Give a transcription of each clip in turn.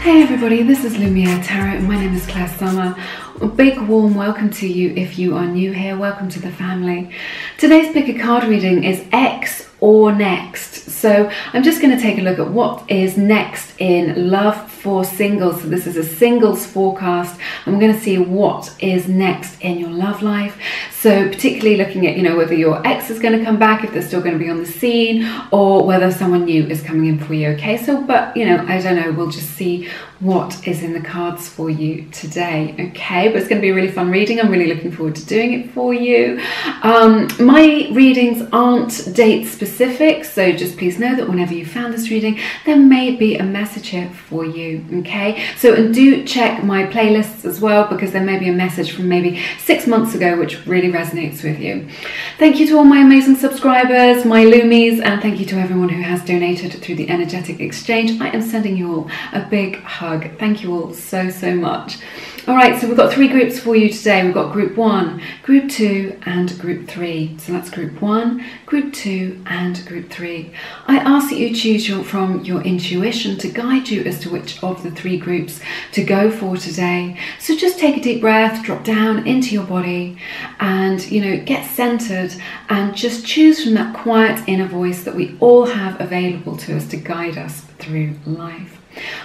Hey everybody, this is Lumies Tarot and my name is Clair Summer. A big warm welcome to you if you are new here. Welcome to the family. Today's pick a card reading is X or Next. So I'm just going to take a look at what is next in love for singles. So this is a singles forecast. I'm going to see what is next in your love life. So particularly looking at, whether your ex is going to come back, if they're still going to be on the scene, or whether someone new is coming in for you. Okay, so, but, I don't know, we'll just see what is in the cards for you today. Okay, but it's going to be a really fun reading. I'm really looking forward to doing it for you. My readings aren't date specific, so just please know that whenever you found this reading, there may be a message here for you. Okay, so and do check my playlists as well, because there may be a message from maybe 6 months ago which really resonates with you. Thank you to all my amazing subscribers, my Lumies, and thank you to everyone who has donated through the energetic exchange. I am sending you all a big hug. Thank you all so much. All right, so we've got 3 groups for you today. We've got group 1, group 2, and group 3. So that's group 1, group 2, and group 3. I ask that you choose from your intuition to guide you as to which of the 3 groups to go for today. So just take a deep breath, drop down into your body, and get centered and just choose from that quiet inner voice that we all have available to us to guide us through life.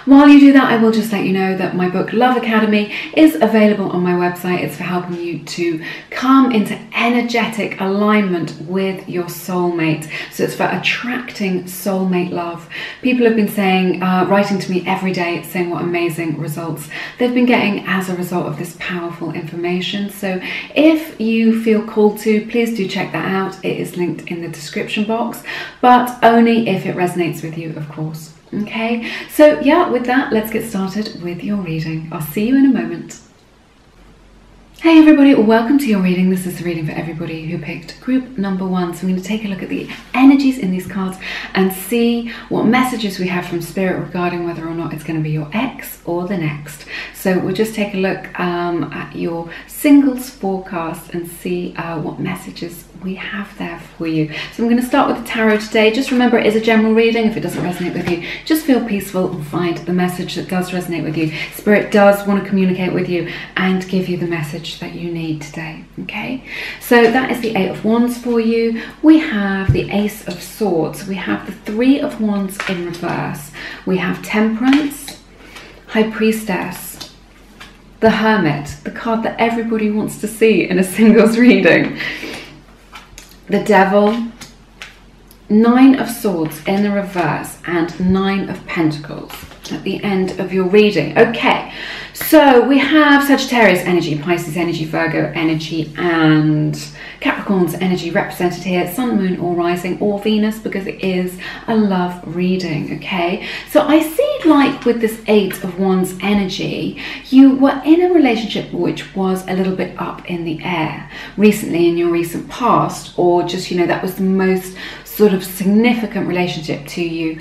While you do that, I will just let you know that my book Love Academy is available on my website. It's for helping you to come into energetic alignment with your soulmate. So it's for attracting soulmate love. People have been saying, writing to me every day, saying what amazing results they've been getting as a result of this powerful information. So if you feel called to, please do check that out. It is linked in the description box, but only if it resonates with you, of course. Okay, so yeah, with that, let's get started with your reading. I'll see you in a moment. Hey everybody, welcome to your reading. This is the reading for everybody who picked group number 1. So I'm going to take a look at the energies in these cards and see what messages we have from Spirit regarding whether or not it's going to be your ex or the next. So we'll just take a look at your singles forecast and see what messages we have there for you. So I'm going to start with the tarot today. Just remember, it is a general reading. If it doesn't resonate with you, just feel peaceful and find the message that does resonate with you. Spirit does want to communicate with you and give you the message that you need today. Okay, so that is the 8 of Wands for you. We have the Ace of Swords. We have the 3 of Wands in reverse. We have Temperance, High Priestess, the Hermit, the card that everybody wants to see in a singles reading, the Devil, 9 of Swords in the reverse, and 9 of Pentacles at the end of your reading. Okay, so we have Sagittarius energy, Pisces energy, Virgo energy, and Capricorn's energy represented here, Sun, Moon, or Rising, or Venus, because it is a love reading. Okay, so I see, like with this 8 of Wands energy, you were in a relationship which was a little bit up in the air recently in your recent past, or just that was the most sort of significant relationship to you,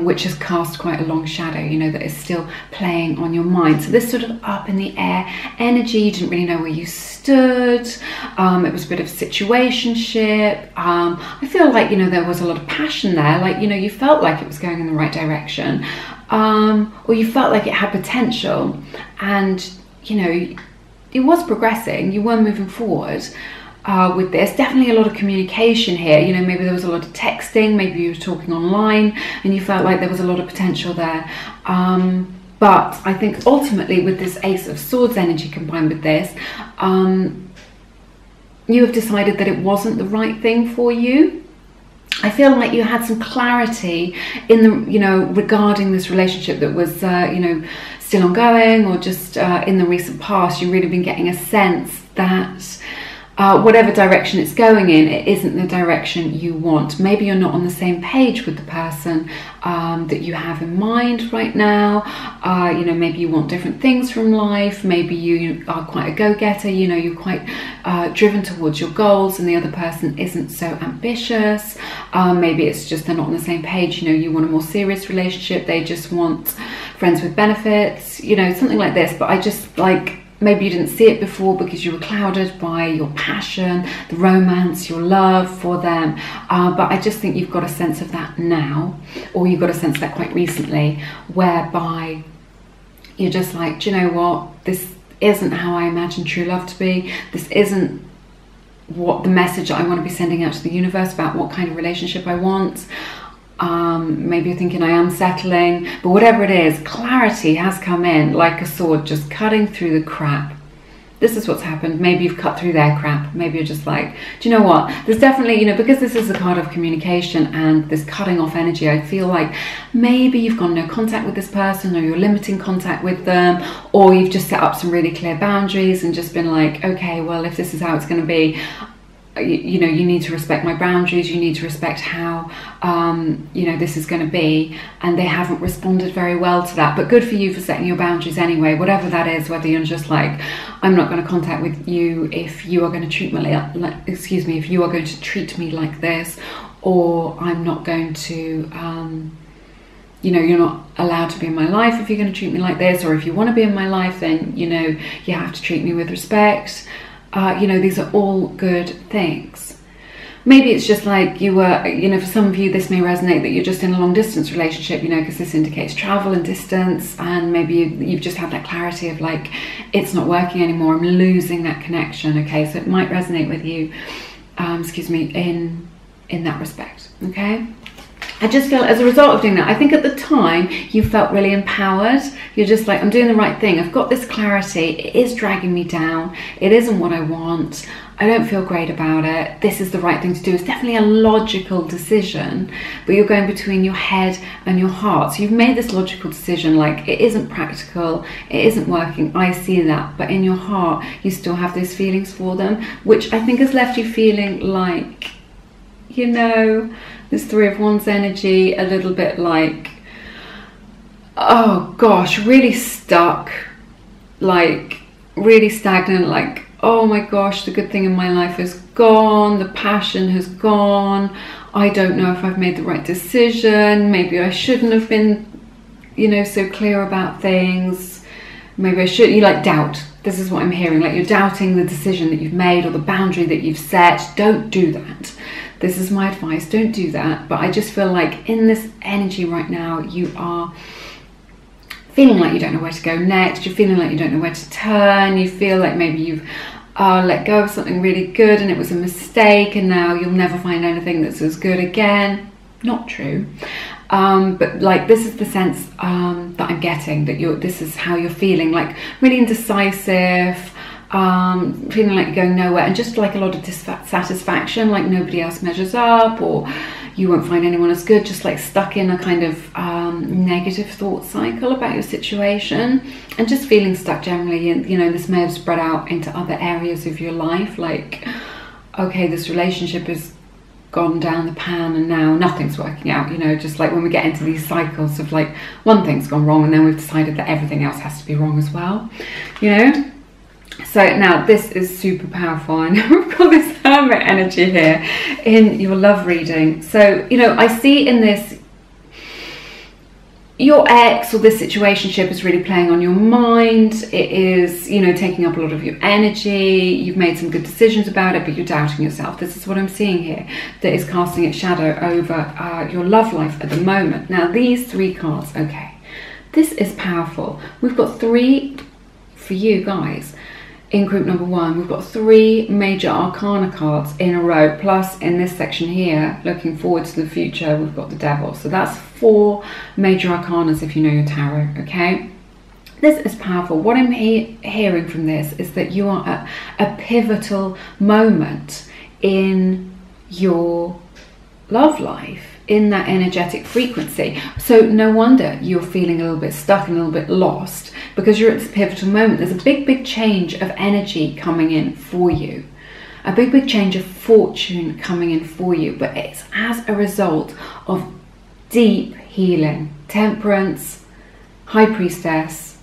which has cast quite a long shadow, that is still playing on your mind. So this sort of up in the air energy, you didn't really know where you stood. It was a bit of situationship. I feel like, there was a lot of passion there, like, you felt like it was going in the right direction, or you felt like it had potential, and, it was progressing, you were moving forward. With this, definitely a lot of communication here. Maybe there was a lot of texting, maybe you were talking online and you felt like there was a lot of potential there. But I think ultimately with this Ace of Swords energy combined with this, you have decided that it wasn't the right thing for you. I feel like you had some clarity in the, regarding this relationship that was, still ongoing, or just in the recent past. You've really been getting a sense that whatever direction it's going in, it isn't the direction you want. Maybe you're not on the same page with the person that you have in mind right now. Maybe you want different things from life. Maybe you are quite a go-getter, you're quite driven towards your goals, and the other person isn't so ambitious. Maybe it's just they're not on the same page. You want a more serious relationship, they just want friends with benefits, something like this. But I just like, maybe you didn't see it before because you were clouded by your passion, the romance, your love for them. But I just think you've got a sense of that now, or you've got a sense of that quite recently, whereby you're just like, do you know what? This isn't how I imagine true love to be. This isn't what the message I want to be sending out to the universe about what kind of relationship I want. Maybe you're thinking I am settling, but whatever it is, clarity has come in like a sword, just cutting through the crap. This is what's happened. Maybe you've cut through their crap. Maybe you're just like, do you know what? There's definitely, you know, because this is a card of communication and this cutting off energy, I feel like maybe you've got no contact with this person, or you're limiting contact with them, or you've just set up some really clear boundaries and just been like, okay, well, if this is how it's going to be, you know, you need to respect my boundaries, you need to respect how, you know, this is going to be, and they haven't responded very well to that. But good for you for setting your boundaries anyway, whatever that is, whether you're just like, I'm not going to contact with you if you are going to treat me like, excuse me, if you are going to treat me like this, or I'm not going to, you know, you're not allowed to be in my life if you're going to treat me like this, or if you want to be in my life, then, you know, you have to treat me with respect. You know, these are all good things. Maybe it's just like you were, you know, for some of you this may resonate that you're just in a long distance relationship, you know, because this indicates travel and distance, and maybe you've just had that clarity of like, it's not working anymore, I'm losing that connection. Okay, so it might resonate with you, excuse me, in that respect. Okay, I just feel as a result of doing that, I think at the time you felt really empowered. You're just like, I'm doing the right thing. I've got this clarity. It is dragging me down. It isn't what I want. I don't feel great about it. This is the right thing to do. It's definitely a logical decision, but you're going between your head and your heart. So you've made this logical decision, like it isn't practical, it isn't working. I see that. But in your heart, you still have those feelings for them, which I think has left you feeling like, you know, this Three of Wands energy, a little bit like, oh gosh, really stuck, like really stagnant, like, oh my gosh, the good thing in my life is gone, the passion has gone, I don't know if I've made the right decision, maybe I shouldn't have been, you know, so clear about things, maybe I should, you like doubt. This is what I'm hearing, like you're doubting the decision that you've made or the boundary that you've set. Don't do that. This is my advice, don't do that. But I just feel like in this energy right now, you are feeling like you don't know where to go next. You're feeling like you don't know where to turn. You feel like maybe you've let go of something really good and it was a mistake, and now you'll never find anything that's as good again. Not true. But like this is the sense that I'm getting, that this is how you're feeling, like really indecisive, feeling like you're going nowhere, and just like a lot of dissatisfaction, like nobody else measures up, or you won't find anyone as good, just like stuck in a kind of negative thought cycle about your situation, and just feeling stuck generally. And you know, this may have spread out into other areas of your life, like, okay, this relationship has gone down the pan and now nothing's working out, you know, just like when we get into these cycles of like one thing's gone wrong and then we've decided that everything else has to be wrong as well, you know. So now this is super powerful, and we've got this Hermit energy here in your love reading. So, you know, I see in this your ex or this situationship is really playing on your mind. It is, you know, taking up a lot of your energy. You've made some good decisions about it, but you're doubting yourself. This is what I'm seeing here, that is casting its shadow over your love life at the moment. Now, these three cards, okay, this is powerful. We've got three for you guys. In group number one, we've got three major arcana cards in a row, plus in this section here, looking forward to the future, we've got the Devil. So that's four major arcanas if you know your tarot, okay? This is powerful. What I'm hearing from this is that you are at a pivotal moment in your love life, in that energetic frequency. So no wonder you're feeling a little bit stuck and a little bit lost, because you're at this pivotal moment. There's a big change of energy coming in for you, a big change of fortune coming in for you, but it's as a result of deep healing. Temperance, High Priestess,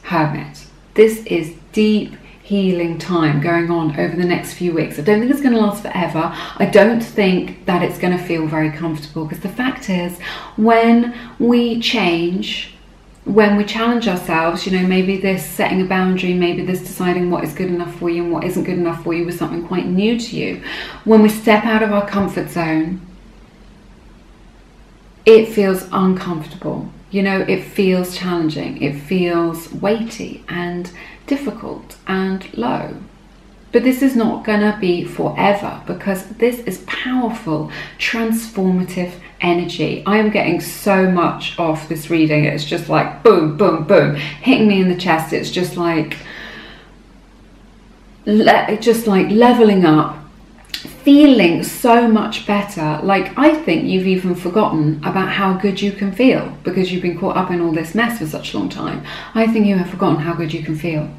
Hermit. This is deep healing time going on over the next few weeks. I don't think it's going to last forever. I don't think that it's going to feel very comfortable, because the fact is, when we change, when we challenge ourselves, you know, maybe this setting a boundary, maybe this deciding what is good enough for you and what isn't good enough for you was something quite new to you. When we step out of our comfort zone, it feels uncomfortable. You know, it feels challenging, it feels weighty and difficult and low. But this is not gonna be forever, because this is powerful, transformative energy. I am getting so much off this reading. It's just like boom, boom, boom, hitting me in the chest. It's just like leveling up, feeling so much better. Like, I think you've even forgotten about how good you can feel because you've been caught up in all this mess for such a long time. I think you have forgotten how good you can feel.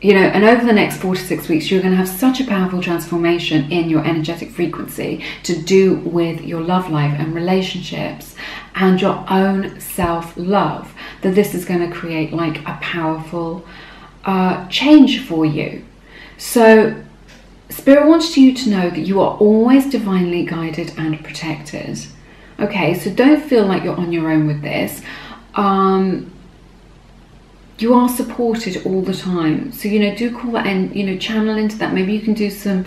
You know, and over the next 4 to 6 weeks, you're going to have such a powerful transformation in your energetic frequency to do with your love life and relationships and your own self-love, that this is going to create like a powerful change for you. So Spirit wants you to know that you are always divinely guided and protected. Okay, so don't feel like you're on your own with this. You are supported all the time. So, you know, do call that in, you know, channel into that. Maybe you can do some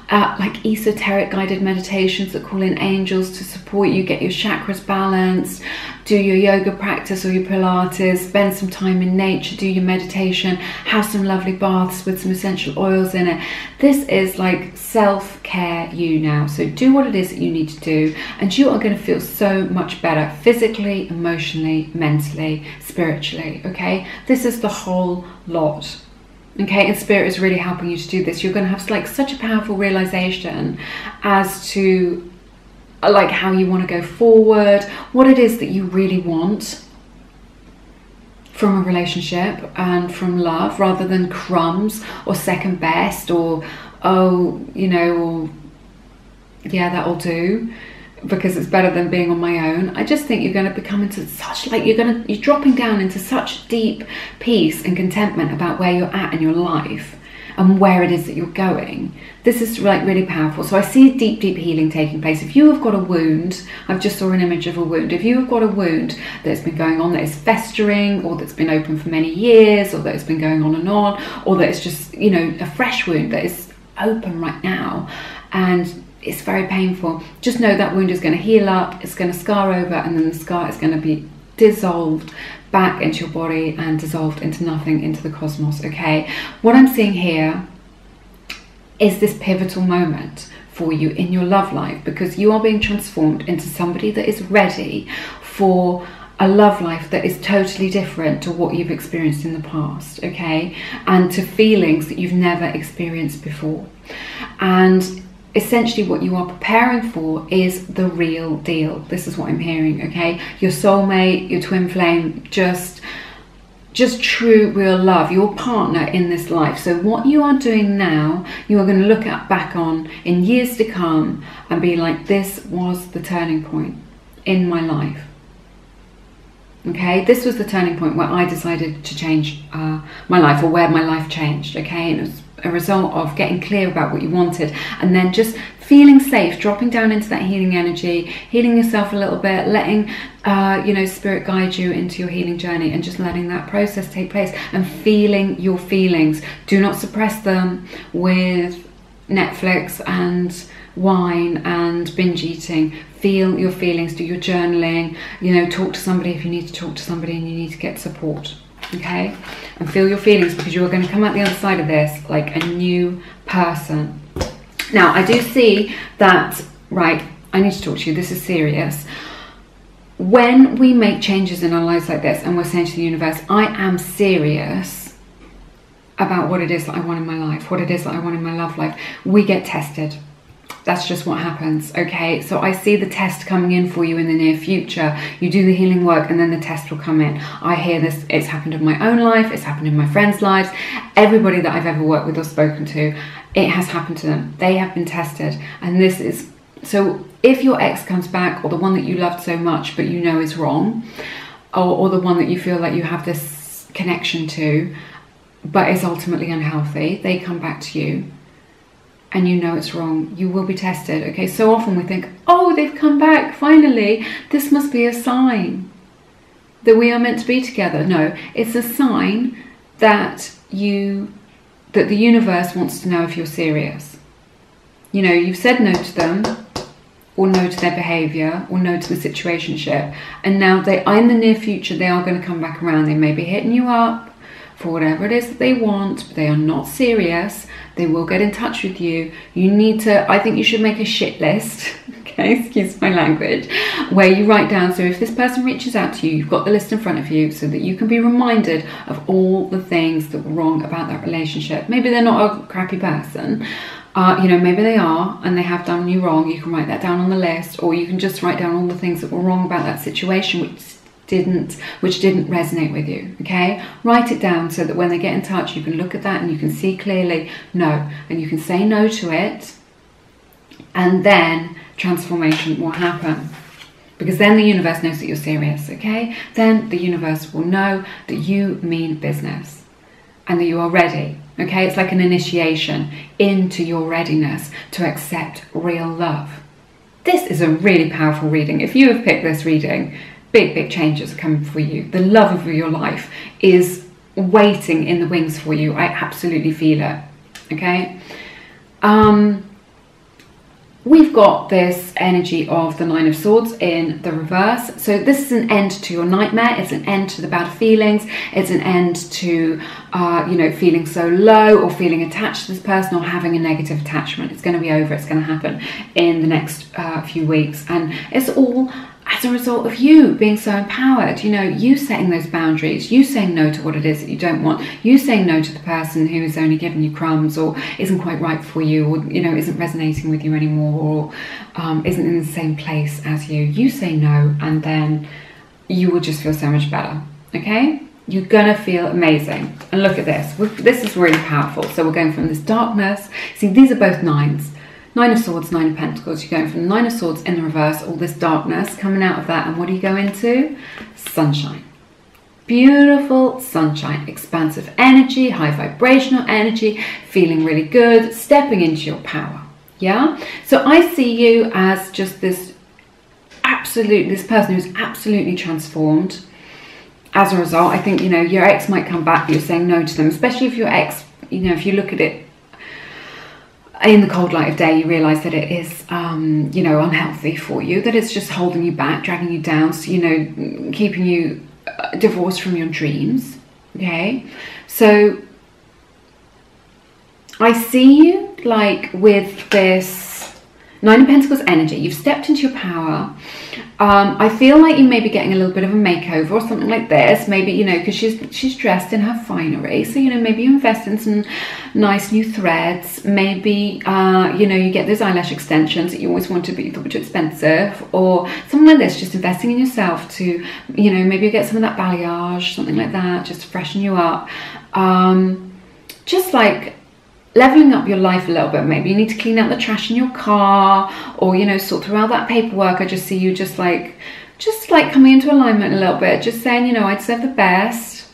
like esoteric guided meditations that call in angels to support you, get your chakras balanced, do your yoga practice or your Pilates, spend some time in nature, do your meditation, have some lovely baths with some essential oils in it. This is like self-care you now. So do what it is that you need to do, and you are going to feel so much better physically, emotionally, mentally, spiritually, okay? This is the whole lot. Okay, and Spirit is really helping you to do this. You're going to have like such a powerful realization as to like how you want to go forward, what it is that you really want from a relationship and from love, rather than crumbs or second best or, oh, you know, or yeah, that'll do because it's better than being on my own. I just think you're going to become into such like you're dropping down into such deep peace and contentment about where you're at in your life and where it is that you're going. This is like really powerful. So I see deep healing taking place. If you have got a wound, I've just saw an image of a wound. If you have got a wound that's been going on, that is festering, or that's been open for many years, or that it's been going on, or that it's just, you know, a fresh wound that is open right now and it's very painful, just know that wound is going to heal up, it's going to scar over, and then the scar is going to be dissolved back into your body and dissolved into nothing, into the cosmos, okay? What I'm seeing here is this pivotal moment for you in your love life, because you are being transformed into somebody that is ready for a love life that is totally different to what you've experienced in the past, okay? And to feelings that you've never experienced before. And essentially what you are preparing for is the real deal. This is what I'm hearing, okay? Your soulmate, your twin flame, just true real love, your partner in this life. So what you are doing now, you are going to look back on in years to come and be like, this was the turning point in my life. Okay, this was the turning point where I decided to change my life, or where my life changed, okay? And it was a result of getting clear about what you wanted, and then just feeling safe, dropping down into that healing energy, healing yourself a little bit, letting you know, Spirit guide you into your healing journey, and just letting that process take place and feeling your feelings. Do not suppress them with Netflix and wine and binge eating. Feel your feelings, do your journaling, you know, talk to somebody if you need to talk to somebody and you need to get support, okay? And feel your feelings, because you are going to come out the other side of this like a new person. Now, I do see that, right, I need to talk to you, this is serious. When we make changes in our lives like this and we're saying to the universe, I am serious about what it is that I want in my life, what it is that I want in my love life, we get tested. That's just what happens, okay? So I see the test coming in for you in the near future. You do the healing work and then the test will come in. I hear this, it's happened in my own life, it's happened in my friends' lives. Everybody that I've ever worked with or spoken to, it has happened to them. They have been tested. And this is, so if your ex comes back, or the one that you loved so much but you know is wrong, or the one that you feel like you have this connection to but is ultimately unhealthy, they come back to you, and you know it's wrong, you will be tested, okay? So often we think, oh, they've come back, finally, this must be a sign that we are meant to be together. No, it's a sign that that the universe wants to know if you're serious. You know, you've said no to them, or no to their behaviour, or no to the situationship. And now they are in the near future, they are going to come back around. They may be hitting you up for whatever it is that they want, but they are not serious. They will get in touch with you. You need to, I think you should make a shit list, okay, excuse my language, where you write down, so if this person reaches out to you, you've got the list in front of you so that you can be reminded of all the things that were wrong about that relationship. Maybe they're not a crappy person, you know, maybe they are and they have done you wrong. You can write that down on the list, or you can just write down all the things that were wrong about that situation which didn't resonate with you. Okay, write it down so that when they get in touch, you can look at that and you can see clearly no, and you can say no to it, and then transformation will happen, because then the universe knows that you're serious. Okay, then the universe will know that you mean business and that you are ready. Okay, it's like an initiation into your readiness to accept real love. This is a really powerful reading. If you have picked this reading, big changes are coming for you. The love of your life is waiting in the wings for you. I absolutely feel it. Okay, we've got this energy of the Nine of Swords in the reverse. So this is an end to your nightmare. It's an end to the bad feelings. It's an end to you know, feeling so low or feeling attached to this person or having a negative attachment. It's going to be over. It's going to happen in the next few weeks, and it's all as a result of you being so empowered. You know, you setting those boundaries, you saying no to what it is that you don't want, you saying no to the person who is only giving you crumbs or isn't quite right for you, or, you know, isn't resonating with you anymore, or isn't in the same place as you. You say no, and then you will just feel so much better. Okay, you're gonna feel amazing. And look at this. This is really powerful. So we're going from this darkness. See, these are both nines. Nine of Swords, Nine of Pentacles. You're going from the Nine of Swords in the reverse, all this darkness coming out of that. And what do you go into? Sunshine. Beautiful sunshine, expansive energy, high vibrational energy, feeling really good, stepping into your power. Yeah? So I see you as just this person who's absolutely transformed. As a result, I think, you know, your ex might come back, you're saying no to them, especially if your ex, you know, if you look at it in the cold light of day, you realise that it is, you know, unhealthy for you, that it's just holding you back, dragging you down, so, you know, keeping you divorced from your dreams. Okay, so I see you like with this Nine of Pentacles energy. You've stepped into your power. I feel like you may be getting a little bit of a makeover or something like this. Maybe, you know, because she's dressed in her finery. So, you know, maybe you invest in some nice new threads. Maybe, you know, you get those eyelash extensions that you always wanted but you thought were too expensive. Or something like this, just investing in yourself to, you know, maybe you get some of that balayage, something like that, just to freshen you up. Just like leveling up your life a little bit. Maybe you need to clean out the trash in your car, or, you know, sort through all that paperwork. I just see you just like coming into alignment a little bit, just saying, you know, I deserve the best,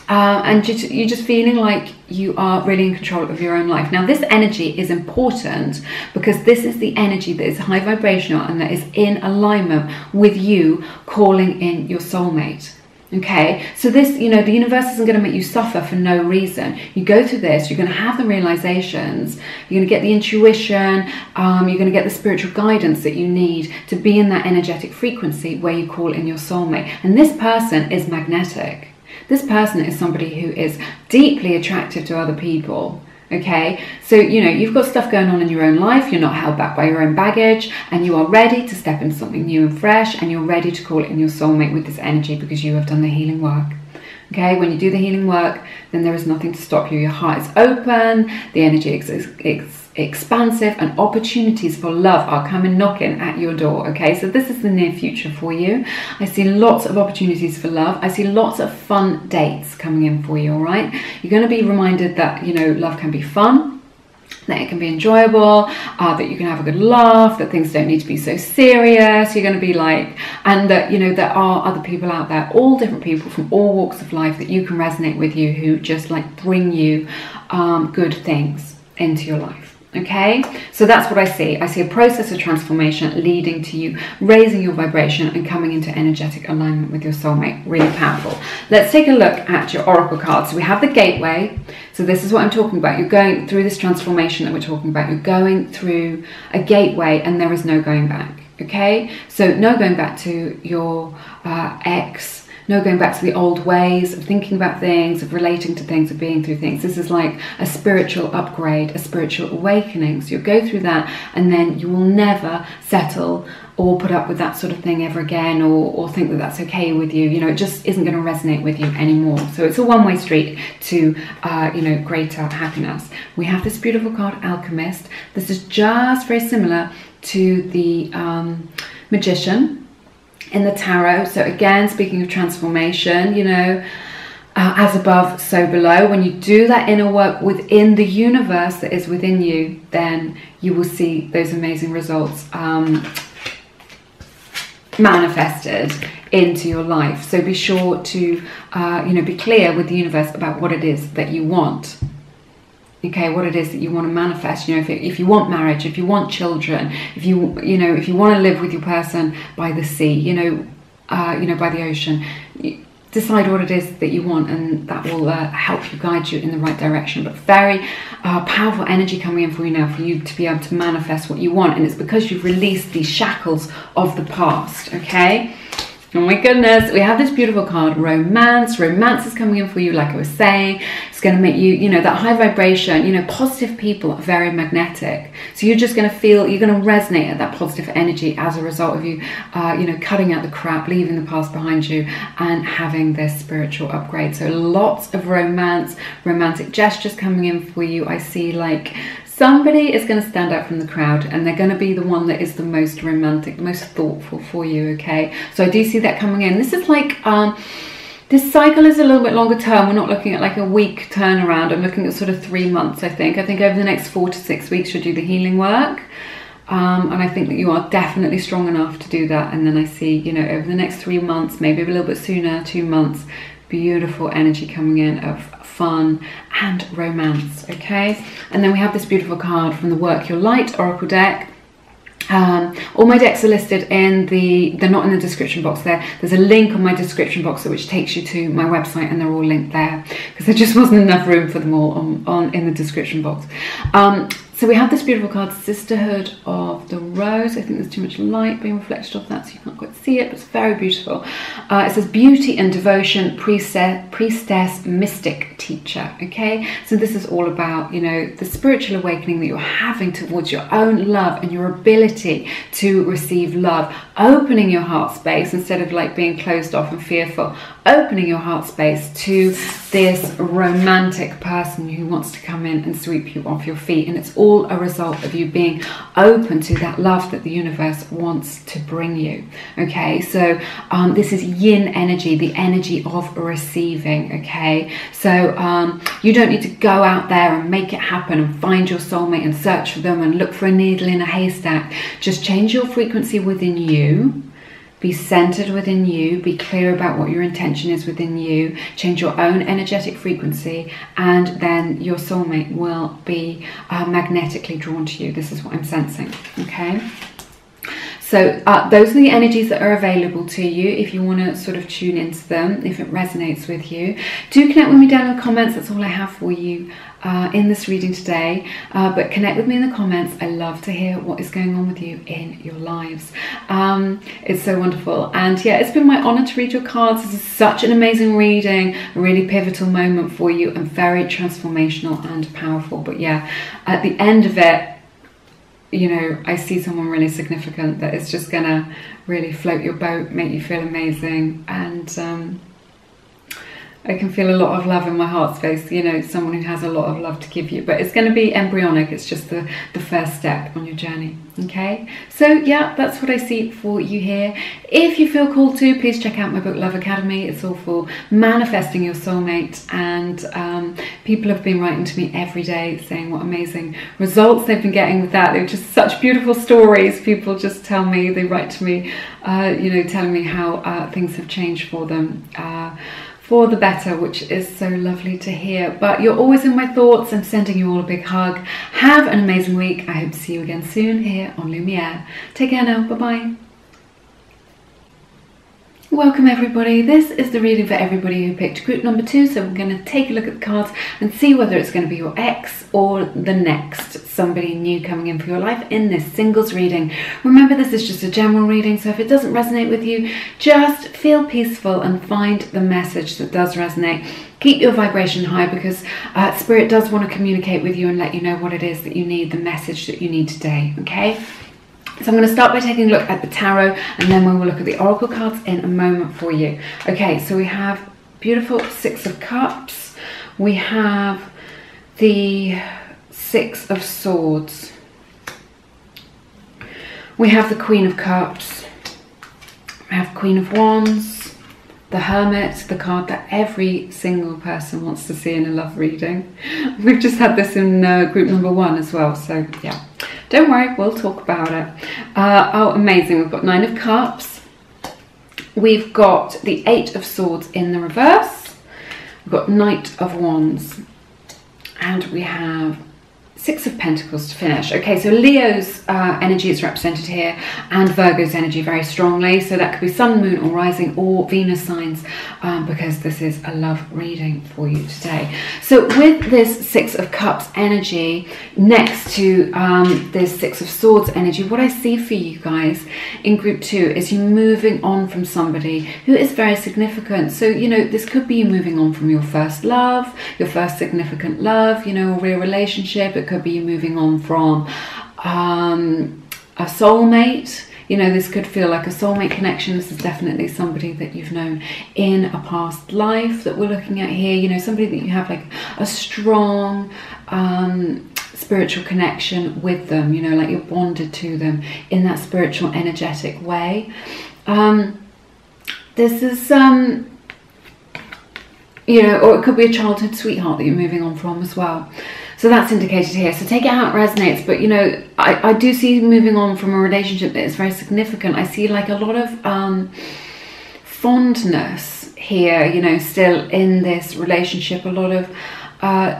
and you're just feeling like you are really in control of your own life. Now, this energy is important because this is the energy that is high vibrational and that is in alignment with you calling in your soulmate. Okay, so this, you know, the universe isn't going to make you suffer for no reason. You go through this, you're going to have the realizations, you're going to get the intuition, you're going to get the spiritual guidance that you need to be in that energetic frequency where you call in your soulmate. And this person is magnetic. This person is somebody who is deeply attractive to other people. Okay, so, you know, you've got stuff going on in your own life, you're not held back by your own baggage, and you are ready to step into something new and fresh, and you're ready to call in your soulmate with this energy because you have done the healing work. Okay, when you do the healing work, then there is nothing to stop you. Your heart is open, the energy is expansive, and opportunities for love are coming knocking at your door. Okay, so this is the near future for you. I see lots of opportunities for love. I see lots of fun dates coming in for you. All right, you're going to be reminded that, you know, love can be fun, that it can be enjoyable, that you can have a good laugh, that things don't need to be so serious. You're going to be like, and that, you know, there are other people out there, all different people from all walks of life that you can resonate with you, who just like bring you good things into your life. Okay, so that's what I see. I see a process of transformation leading to you raising your vibration and coming into energetic alignment with your soulmate. Really powerful. Let's take a look at your oracle cards. So we have the gateway. So this is what I'm talking about. You're going through this transformation that we're talking about. You're going through a gateway and there is no going back. Okay, so no going back to your ex. No going back to the old ways of thinking about things, of relating to things, of being through things. This is like a spiritual upgrade, a spiritual awakening. So you'll go through that and then you will never settle or put up with that sort of thing ever again, or think that that's okay with you. You know, it just isn't going to resonate with you anymore. So it's a one-way street to, you know, greater happiness. We have this beautiful card, Alchemist. This is just very similar to the Magician in the tarot. So again, speaking of transformation, you know, as above, so below. When you do that inner work within the universe that is within you, then you will see those amazing results manifested into your life. So be sure to, you know, be clear with the universe about what it is that you want. Okay, what it is that you want to manifest. You know, if you want marriage, if you want children, if you know, if you want to live with your person by the sea, you know, by the ocean, decide what it is that you want, and that will help you, guide you in the right direction. But very powerful energy coming in for you now, for you to be able to manifest what you want, and it's because you've released these shackles of the past. Okay. Oh my goodness, we have this beautiful card, Romance. Romance is coming in for you, like I was saying. It's going to make you, you know, that high vibration, you know, positive people are very magnetic. So you're just going to feel, you're going to resonate at that positive energy as a result of you, you know, cutting out the crap, leaving the past behind you, and having this spiritual upgrade. So lots of romance, romantic gestures coming in for you. I see like somebody is going to stand out from the crowd, and they're going to be the one that is the most romantic, the most thoughtful for you. Okay, so I do see that coming in. This is like this cycle is a little bit longer term. We're not looking at like a week turnaround. I'm looking at sort of 3 months. I think over the next 4 to 6 weeks you'll do the healing work, and I think that you are definitely strong enough to do that. And then I see, you know, over the next 3 months, maybe a little bit sooner, 2 months, beautiful energy coming in of fun and romance. Okay, and then we have this beautiful card from the Work Your Light Oracle deck. All my decks are listed in they're not in the description box there. There's a link on my description box which takes you to my website, and they're all linked there because there just wasn't enough room for them all in the description box. So we have this beautiful card, Sisterhood of the Rose. I think there's too much light being reflected off that, so you can't quite see it, but it's very beautiful. It says beauty and devotion, priestess, mystic, teacher. Okay, so this is all about, you know, the spiritual awakening that you're having towards your own love and your ability to receive love, opening your heart space instead of like being closed off and fearful, opening your heart space to this romantic person who wants to come in and sweep you off your feet. And it's all a result of you being open to that love that the universe wants to bring you. Okay, so this is yin energy, the energy of receiving. Okay, so you don't need to go out there and make it happen and find your soulmate and search for them and look for a needle in a haystack. Just change your frequency within you. Be centered within you, be clear about what your intention is within you, change your own energetic frequency, and then your soulmate will be magnetically drawn to you. This is what I'm sensing, okay? So those are the energies that are available to you if you want to sort of tune into them, if it resonates with you. Do connect with me down in the comments. That's all I have for you in this reading today. But connect with me in the comments. I love to hear what is going on with you in your lives. It's so wonderful. And yeah, it's been my honor to read your cards. This is such an amazing reading, a really pivotal moment for you, and very transformational and powerful. But yeah, at the end of it, you know, I see someone really significant that is just gonna really float your boat, make you feel amazing, and I can feel a lot of love in my heart space, you know, someone who has a lot of love to give you, but it's going to be embryonic. It's just the first step on your journey. Okay, so yeah, that's what I see for you here. If you feel called to, please check out my book Love Academy. It's all for manifesting your soulmate, and people have been writing to me every day saying what amazing results they've been getting with that. They're just such beautiful stories. People just tell me, they write to me, you know, telling me how things have changed for them. for the better, which is so lovely to hear. But you're always in my thoughts. I'm sending you all a big hug. Have an amazing week. I hope to see you again soon here on Lumiere. Take care now. Bye-bye. Welcome everybody. This is the reading for everybody who picked group number 2. So we're going to take a look at the cards and see whether it's going to be your ex or the next somebody new coming in for your life in this singles reading. Remember, this is just a general reading, so if it doesn't resonate with you, just feel peaceful and find the message that does resonate. Keep your vibration high, because Spirit does want to communicate with you and let you know what it is that you need, the message that you need today, okay? So I'm going to start by taking a look at the tarot, and then we will look at the oracle cards in a moment for you. Okay, so we have beautiful 6 of Cups. We have the 6 of Swords. We have the Queen of Cups. We have Queen of Wands. The Hermit, the card that every single person wants to see in a love reading. We've just had this in group number 1 as well, so yeah. Don't worry, we'll talk about it. Oh, amazing. We've got 9 of Cups. We've got the 8 of Swords in the reverse. We've got Knight of Wands. And we have 6 of Pentacles to finish. Okay, so Leo's energy is represented here, and Virgo's energy very strongly. So that could be Sun, Moon, or Rising, or Venus signs, because this is a love reading for you today. So with this 6 of Cups energy next to this 6 of Swords energy, what I see for you guys in group 2 is you moving on from somebody who is very significant. So, you know, this could be you moving on from your first love, your first significant love, you know, a real relationship. It could be you moving on from a soulmate. You know, this could feel like a soulmate connection. This is definitely somebody that you've known in a past life that we're looking at here. You know, somebody that you have like a strong spiritual connection with them. You know, like you're bonded to them in that spiritual, energetic way. This is you know, or it could be a childhood sweetheart that you're moving on from as well. So that's indicated here. So take it how it resonates. But, you know, I do see you moving on from a relationship that is very significant. I see like a lot of fondness here, you know, still in this relationship. A lot of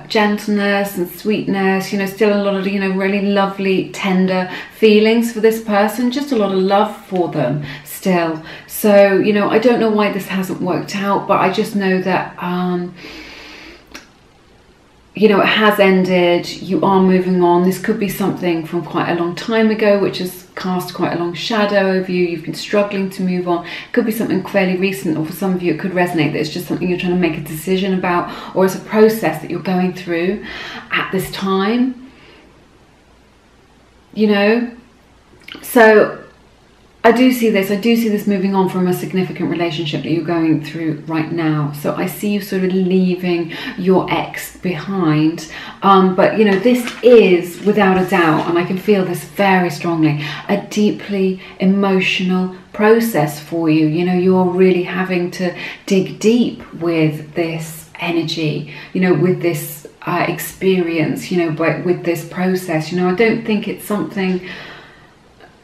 gentleness and sweetness, you know, still a lot of, you know, really lovely, tender feelings for this person. Just a lot of love for them still. So, you know, I don't know why this hasn't worked out, but I just know that you know, it has ended. You are moving on. This could be something from quite a long time ago, which has cast quite a long shadow over you. You've been struggling to move on. It could be something fairly recent, or for some of you it could resonate that it's just something you're trying to make a decision about, or it's a process that you're going through at this time, you know. So I do see this moving on from a significant relationship that you're going through right now. So I see you sort of leaving your ex behind. But, you know, this is, without a doubt, and I can feel this very strongly, a deeply emotional process for you. You know, you're really having to dig deep with this energy, you know, with this experience, you know, with this process. You know, I don't think it's something...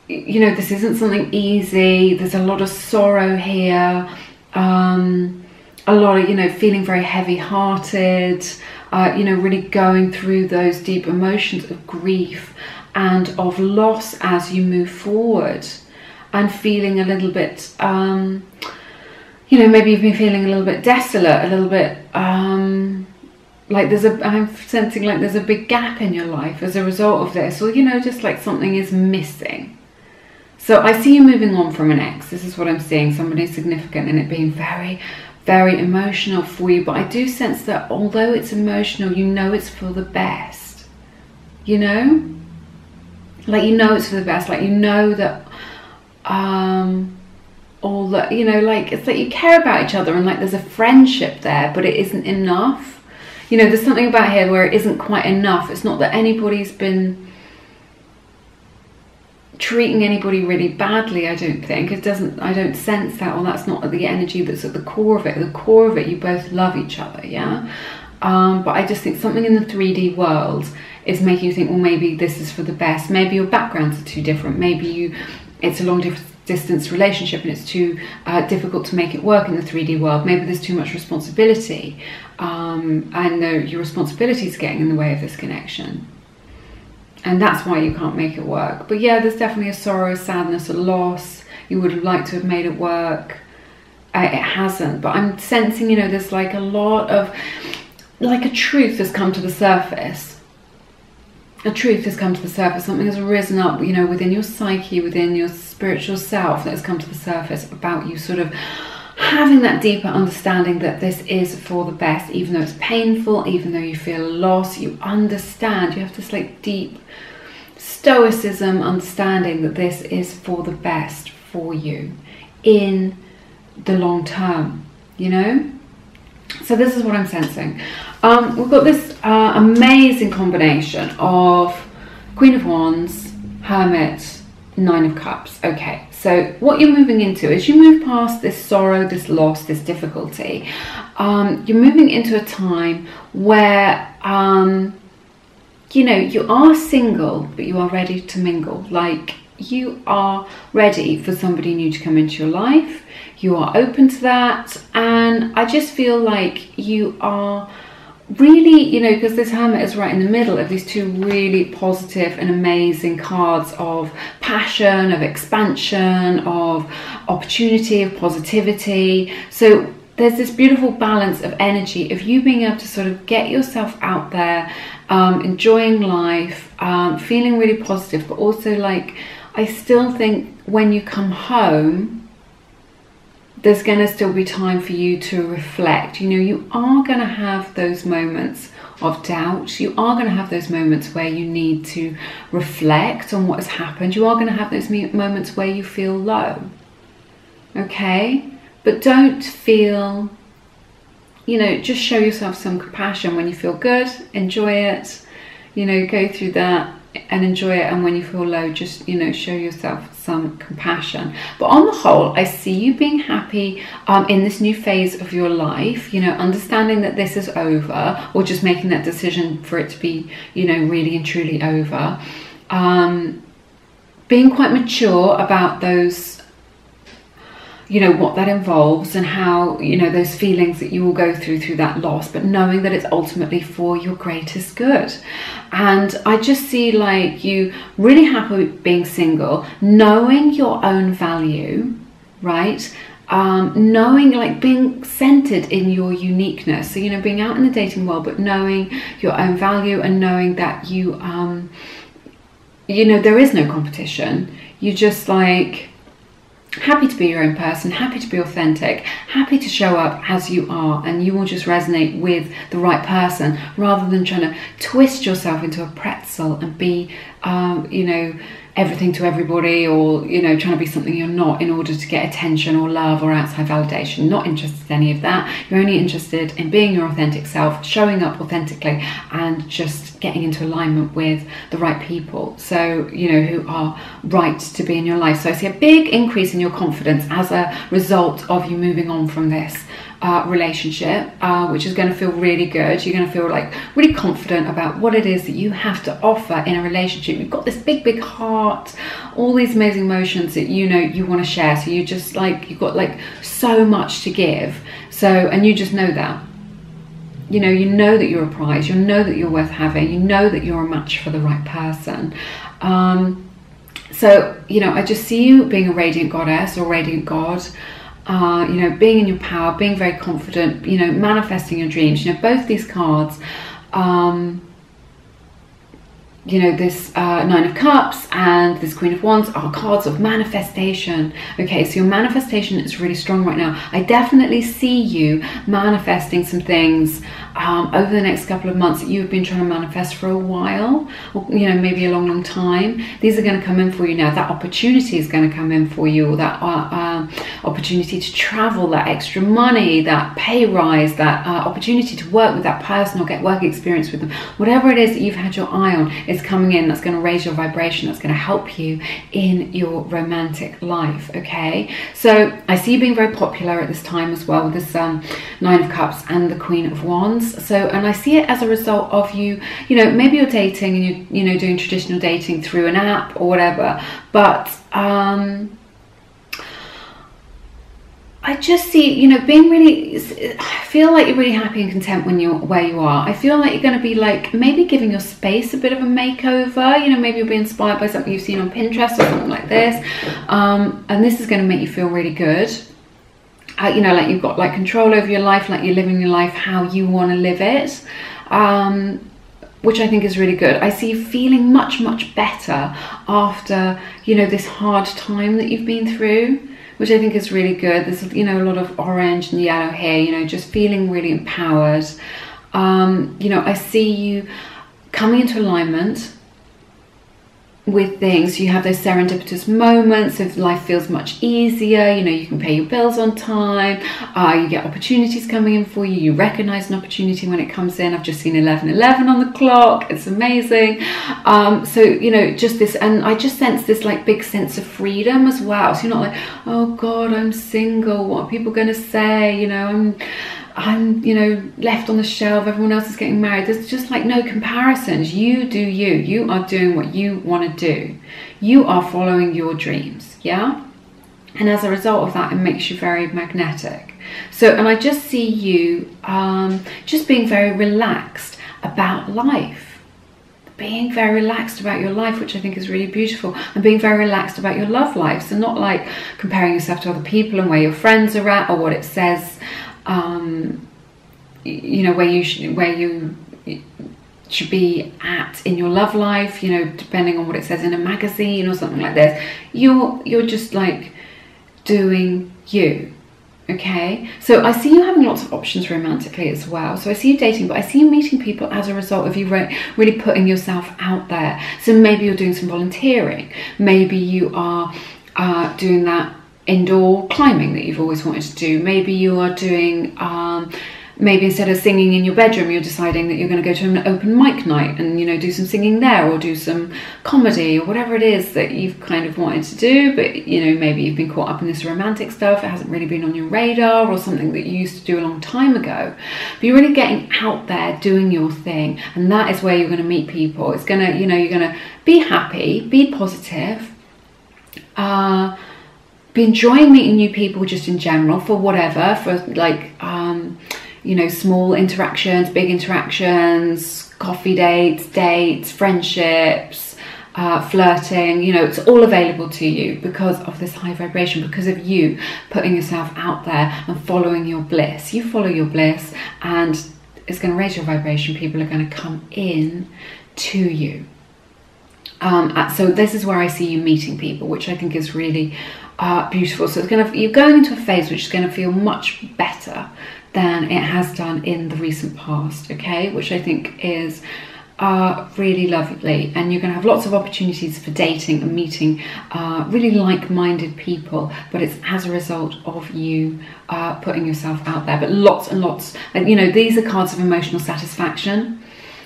You know, this isn't something easy. There's a lot of sorrow here, a lot of, you know, feeling very heavy-hearted, you know, really going through those deep emotions of grief and of loss as you move forward, and feeling a little bit, you know, maybe you've been feeling a little bit desolate, a little bit, like I'm sensing like there's a big gap in your life as a result of this, or, you know, just like something is missing. So I see you moving on from an ex. This is what I'm seeing, somebody significant, and it being very, very emotional for you. But I do sense that although it's emotional, you know it's for the best. You know? Like, you know it's for the best. Like, you know that all that, you know, like, it's like you care about each other, and like there's a friendship there, but it isn't enough. You know, there's something about here where it isn't quite enough. It's not that anybody's been treating anybody really badly, I don't think. It doesn't, I don't sense that, or that's not the energy that's at the core of it. At the core of it, you both love each other, yeah? But I just think something in the 3D world is making you think, well, maybe this is for the best. Maybe your backgrounds are too different. Maybe it's a long distance relationship and it's too difficult to make it work in the 3D world. Maybe there's too much responsibility, and your responsibility is getting in the way of this connection, and that's why you can't make it work. But yeah, there's definitely a sorrow, a sadness, a loss. You would have liked to have made it work. It hasn't. But I'm sensing, you know, there's like a lot of, like a truth has come to the surface. A truth has come to the surface. Something has risen up, you know, within your psyche, within your spiritual self, that has come to the surface about you sort of having that deeper understanding that this is for the best, even though it's painful, even though you feel lost, you understand. You have this like deep stoicism understanding that this is for the best for you in the long term, you know. So this is what I'm sensing. We've got this amazing combination of Queen of Wands, Hermit, Nine of Cups. Okay, so what you're moving into, as you move past this sorrow, this loss, this difficulty, you're moving into a time where you know, you are single, but you are ready to mingle. Like, you are ready for somebody new to come into your life. You are open to that, and I just feel like you are really, you know, because this Hermit is right in the middle of these two really positive and amazing cards of passion, of expansion, of opportunity, of positivity. So there's this beautiful balance of energy of you being able to sort of get yourself out there, enjoying life, feeling really positive, but also like, I still think when you come home, there's going to still be time for you to reflect. You know, you are going to have those moments of doubt. You are going to have those moments where you need to reflect on what has happened. You are going to have those moments where you feel low. Okay? But don't feel, you know, just show yourself some compassion. When you feel good, enjoy it. You know, go through that and enjoy it, and when you feel low, just, you know, show yourself some compassion. But on the whole, I see you being happy in this new phase of your life, you know, understanding that this is over, or just making that decision for it to be, you know, really and truly over. Being quite mature about those, you know, what that involves and how, you know, those feelings that you will go through that loss, but knowing that it's ultimately for your greatest good. And I just see like you really happy being single, knowing your own value, right? Knowing, like, being centered in your uniqueness. So, you know, being out in the dating world, but knowing your own value and knowing that you, you know, there is no competition. You just like, happy to be your own person, happy to be authentic, happy to show up as you are, and you will just resonate with the right person rather than trying to twist yourself into a pretzel and be, you know, everything to everybody, or, you know, trying to be something you're not in order to get attention or love or outside validation. Not interested in any of that. You're only interested in being your authentic self, showing up authentically, and just getting into alignment with the right people, so, you know, who are right to be in your life. So I see a big increase in your confidence as a result of you moving on from this relationship, which is going to feel really good. You're going to feel like really confident about what it is that you have to offer in a relationship. You've got this big heart, all these amazing emotions that, you know, you want to share. So you just like, you've got like so much to give. So, and you just know that, you know that you're a prize, you know that you're worth having, you know that you're a match for the right person. So, you know, I just see you being a radiant goddess or radiant god. You know, being in your power, being very confident, you know, manifesting your dreams. You know, both these cards, you know, this Nine of Cups and this Queen of Wands are cards of manifestation. Okay, so your manifestation is really strong right now. I definitely see you manifesting some things over the next couple of months that you've been trying to manifest for a while, or, you know, maybe a long time. These are going to come in for you now. That opportunity is going to come in for you, or that opportunity to travel, that extra money, that pay rise, that opportunity to work with that person or get work experience with them. Whatever it is that you've had your eye on is coming in. That's going to raise your vibration. That's going to help you in your romantic life. Okay, so I see you being very popular at this time as well with this Nine of Cups and the Queen of Wands. So, and I see it as a result of you, you know, maybe you're dating and you're, you know, doing traditional dating through an app or whatever, but I just see, you know, being really, I feel like you're really happy and content when you're where you are. I feel like you're going to be like maybe giving your space a bit of a makeover. You know, maybe you'll be inspired by something you've seen on Pinterest or something like this. And this is going to make you feel really good. You know, like you've got like control over your life, like you're living your life how you want to live it. Which I think is really good. I see you feeling much, much better after, you know, this hard time that you've been through, which I think is really good. There's, you know, a lot of orange and yellow here, you know, just feeling really empowered. You know, I see you coming into alignment with things. You have those serendipitous moments of life feels much easier. You know, you can pay your bills on time. You get opportunities coming in for you. You recognize an opportunity when it comes in. I've just seen 11:11 on the clock. It's amazing. So, you know, just this, and I just sense this like big sense of freedom as well. So you're not like, oh God, I'm single. What are people going to say? You know, I'm, you know, left on the shelf, everyone else is getting married. There's just like no comparisons. You do you. You are doing what you want to do. You are following your dreams, yeah? And as a result of that, it makes you very magnetic. So, and I just see you just being very relaxed about life. Being very relaxed about your life, which I think is really beautiful, and being very relaxed about your love life. So not like comparing yourself to other people and where your friends are at or what it says, you know, where you should be at in your love life, you know, depending on what it says in a magazine or something like this. You're just like doing you. Okay, so I see you having lots of options romantically as well. So I see you dating, but I see you meeting people as a result of you really putting yourself out there. So maybe you're doing some volunteering. Maybe you are doing that indoor climbing that you've always wanted to do. Maybe you are doing, maybe instead of singing in your bedroom, you're deciding that you're going to go to an open mic night and, you know, do some singing there, or do some comedy, or whatever it is that you've kind of wanted to do. But, you know, maybe you've been caught up in this romantic stuff. It hasn't really been on your radar, or something that you used to do a long time ago. But you're really getting out there, doing your thing. And that is where you're going to meet people. It's going to, you know, you're going to be happy, be positive, be enjoying meeting new people just in general, for whatever, for like, you know, small interactions, big interactions, coffee dates, friendships, flirting, you know, it's all available to you because of this high vibration, because of you putting yourself out there and following your bliss. You follow your bliss and it's going to raise your vibration. People are going to come in to you. So this is where I see you meeting people, which I think is really beautiful. So it's you're going into a phase which is going to feel much better than it has done in the recent past, okay, which I think is really lovely. And you're going to have lots of opportunities for dating and meeting really like-minded people, but it's as a result of you putting yourself out there. But lots and lots, and you know, these are cards of emotional satisfaction,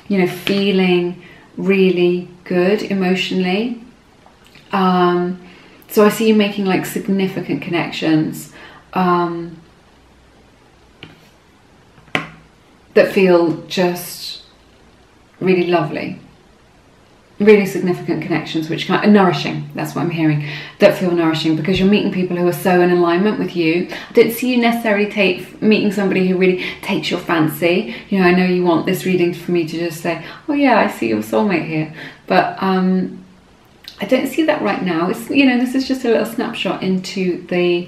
you know, feeling really good emotionally. So I see you making like significant connections that feel just really lovely, really significant connections, which kind of nourishing. That's what I'm hearing, that feel nourishing, because you're meeting people who are so in alignment with you. I don't see you necessarily meeting somebody who really takes your fancy. You know, I know you want this reading for me to just say, oh yeah, I see your soulmate here, but I don't see that right now. It's, you know, this is just a little snapshot into the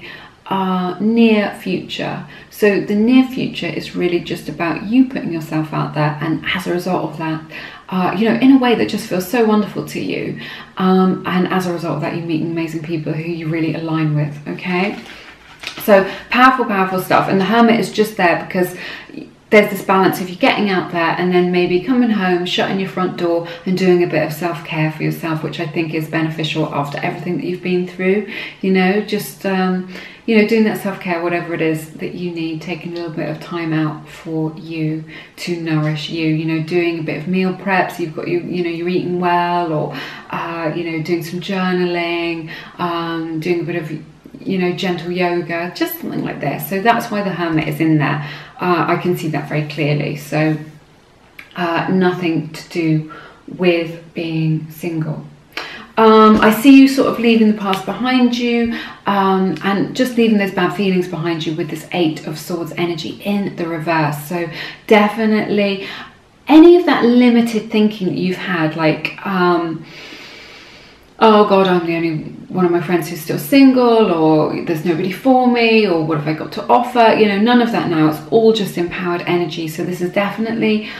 near future. So the near future is really just about you putting yourself out there, and as a result of that, you know, in a way that just feels so wonderful to you, and as a result of that, you're meeting amazing people who you really align with. Okay, so powerful stuff. And the Hermit is just there because there's this balance of you getting out there and then maybe coming home, shutting your front door and doing a bit of self-care for yourself, which I think is beneficial after everything that you've been through. You know, just you know, doing that self-care, whatever it is that you need, taking a little bit of time out for you to nourish you. You know, doing a bit of meal preps. You've got, you know, you're eating well, or you know, doing some journaling, doing a bit of, you know, gentle yoga, just something like this. So that's why the Hermit is in there. I can see that very clearly. So nothing to do with being single. I see you sort of leaving the past behind you, and just leaving those bad feelings behind you with this 8 of Swords energy in the reverse. So definitely any of that limited thinking that you've had, like, oh God, I'm the only one of my friends who's still single, or there's nobody for me, or what have I got to offer? You know, none of that now. It's all just empowered energy. So this is definitely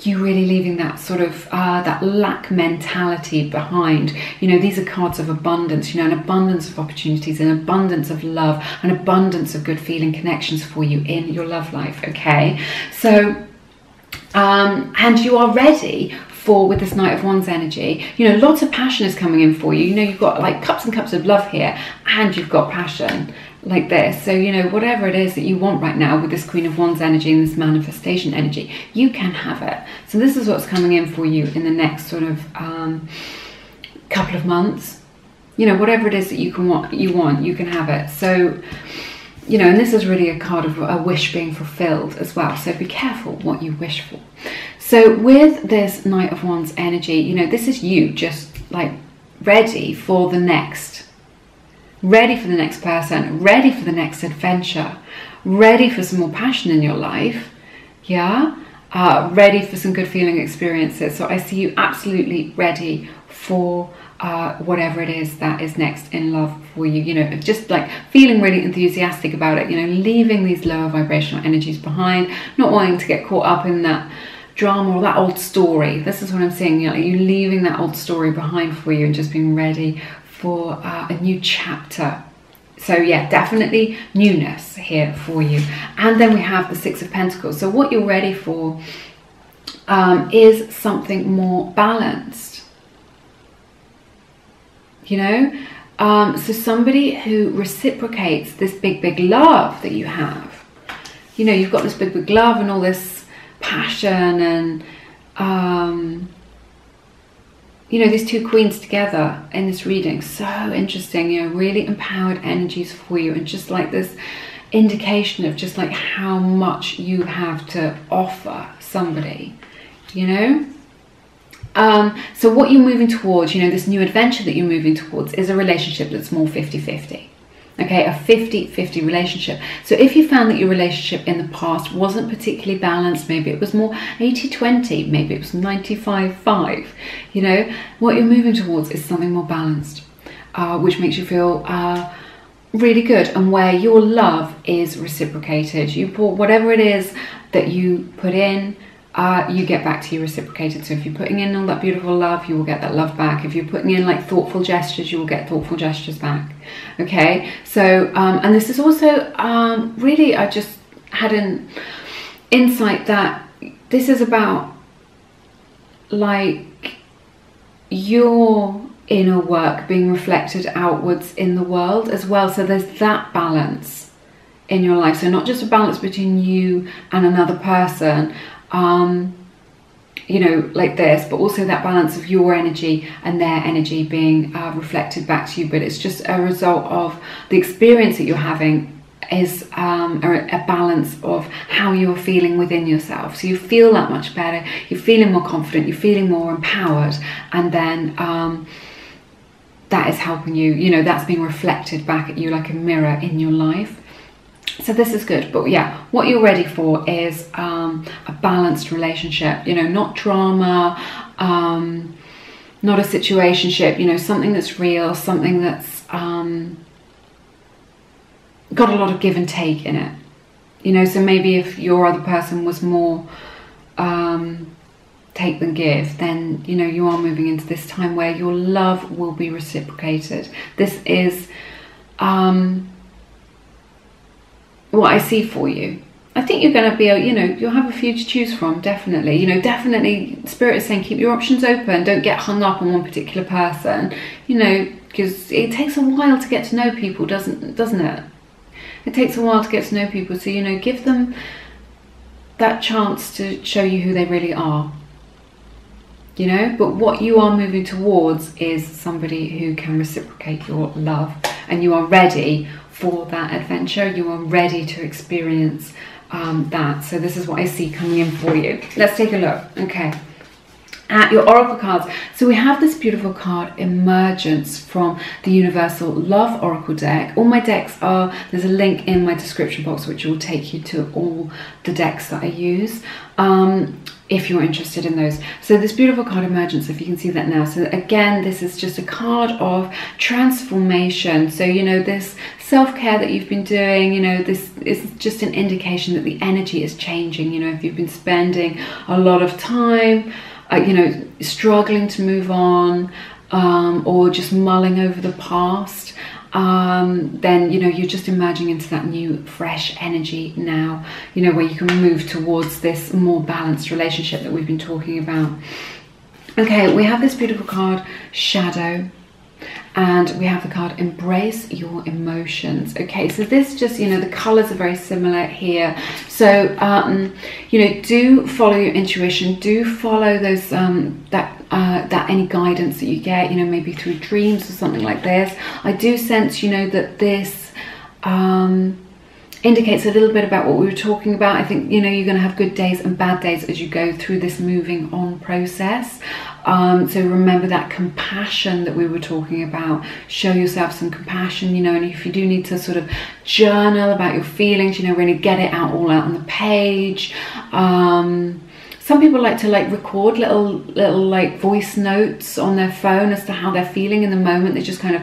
you really leaving that sort of that lack mentality behind. You know, these are cards of abundance, you know, an abundance of opportunities, an abundance of love, an abundance of good feeling connections for you in your love life. Okay, so and you are ready for, with this Knight of Wands energy, you know, lots of passion is coming in for you. You know, you've got like cups and cups of love here, and you've got passion like this. So, you know, whatever it is that you want right now with this Queen of Wands energy and this manifestation energy, you can have it. So this is what's coming in for you in the next sort of couple of months. You know, whatever it is that you want, you can have it. So, you know, and this is really a card of a wish being fulfilled as well. So be careful what you wish for. So with this Knight of Wands energy, you know, this is you just like ready for the next person, ready for the next adventure, ready for some more passion in your life. Yeah. Ready for some good feeling experiences. So I see you absolutely ready for whatever it is that is next in love for you. You know, just like feeling really enthusiastic about it, you know, leaving these lower vibrational energies behind, not wanting to get caught up in that drama or that old story. This is what I'm saying, you know, you're leaving that old story behind for you and just being ready for a new chapter. So yeah, definitely newness here for you. And then we have the Six of Pentacles. So what you're ready for is something more balanced. You know, so somebody who reciprocates this big love that you have. You know, you've got this big love and all this passion, and you know, these two queens together in this reading, so interesting. You know, really empowered energies for you, and just like this indication of just like how much you have to offer somebody, you know. So what you're moving towards, you know, this new adventure that you're moving towards is a relationship that's more 50-50. Okay, a 50-50 relationship. So if you found that your relationship in the past wasn't particularly balanced, maybe it was more 80-20, maybe it was 95-5, you know, what you're moving towards is something more balanced, which makes you feel really good, and where your love is reciprocated. You put whatever it is that you put in, you get back to you reciprocated. So if you're putting in all that beautiful love, you will get that love back. If you're putting in like thoughtful gestures, you will get thoughtful gestures back. Okay, so and this is also really, I just had an insight that this is about like your inner work being reflected outwards in the world as well. So there's that balance in your life. So not just a balance between you and another person, you know, like this, but also that balance of your energy and their energy being reflected back to you. But it's just a result of the experience that you're having is a balance of how you're feeling within yourself. So you feel that much better, you're feeling more confident, you're feeling more empowered, and then that is helping you, you know, that's being reflected back at you like a mirror in your life. So this is good. But yeah, what you're ready for is a balanced relationship, you know, not drama, not a situationship, you know, something that's real, something that's got a lot of give and take in it, you know. So maybe if your other person was more take than give, then, you know, you are moving into this time where your love will be reciprocated. This is what I see for you. I think you're going to be, you know, you'll have a few to choose from, definitely. You know, definitely Spirit is saying keep your options open, don't get hung up on one particular person, you know, because it takes a while to get to know people, doesn't it? It takes a while to get to know people, so, you know, give them that chance to show you who they really are, you know. But what you are moving towards is somebody who can reciprocate your love, and you are ready for that adventure. You are ready to experience that. So this is what I see coming in for you. Let's take a look. Okay, at your oracle cards. So we have this beautiful card, Emergence, from the Universal Love Oracle deck. All my decks are, there's a link in my description box which will take you to all the decks that I use, if you're interested in those. So this beautiful card, Emergence, if you can see that now. So again, this is just a card of transformation. So, you know, this self-care that you've been doing, you know, this is just an indication that the energy is changing. You know, if you've been spending a lot of time you know, struggling to move on, or just mulling over the past, then, you know, you're just emerging into that new fresh energy now, you know, where you can move towards this more balanced relationship that we've been talking about. Okay, we have this beautiful card, Shadow, and we have the card Embrace Your Emotions. Okay, so this just, you know, the colors are very similar here. So, you know, do follow your intuition, do follow those, that any guidance that you get, you know, maybe through dreams or something like this. I do sense, you know, that this indicates a little bit about what we were talking about. I think, you know, you're going to have good days and bad days as you go through this moving on process. So remember that compassion that we were talking about. Show yourself some compassion, you know, and if you do need to sort of journal about your feelings, you know, really get it out, all out on the page. Some people like to record little like voice notes on their phone as to how they're feeling in the moment. They just kind of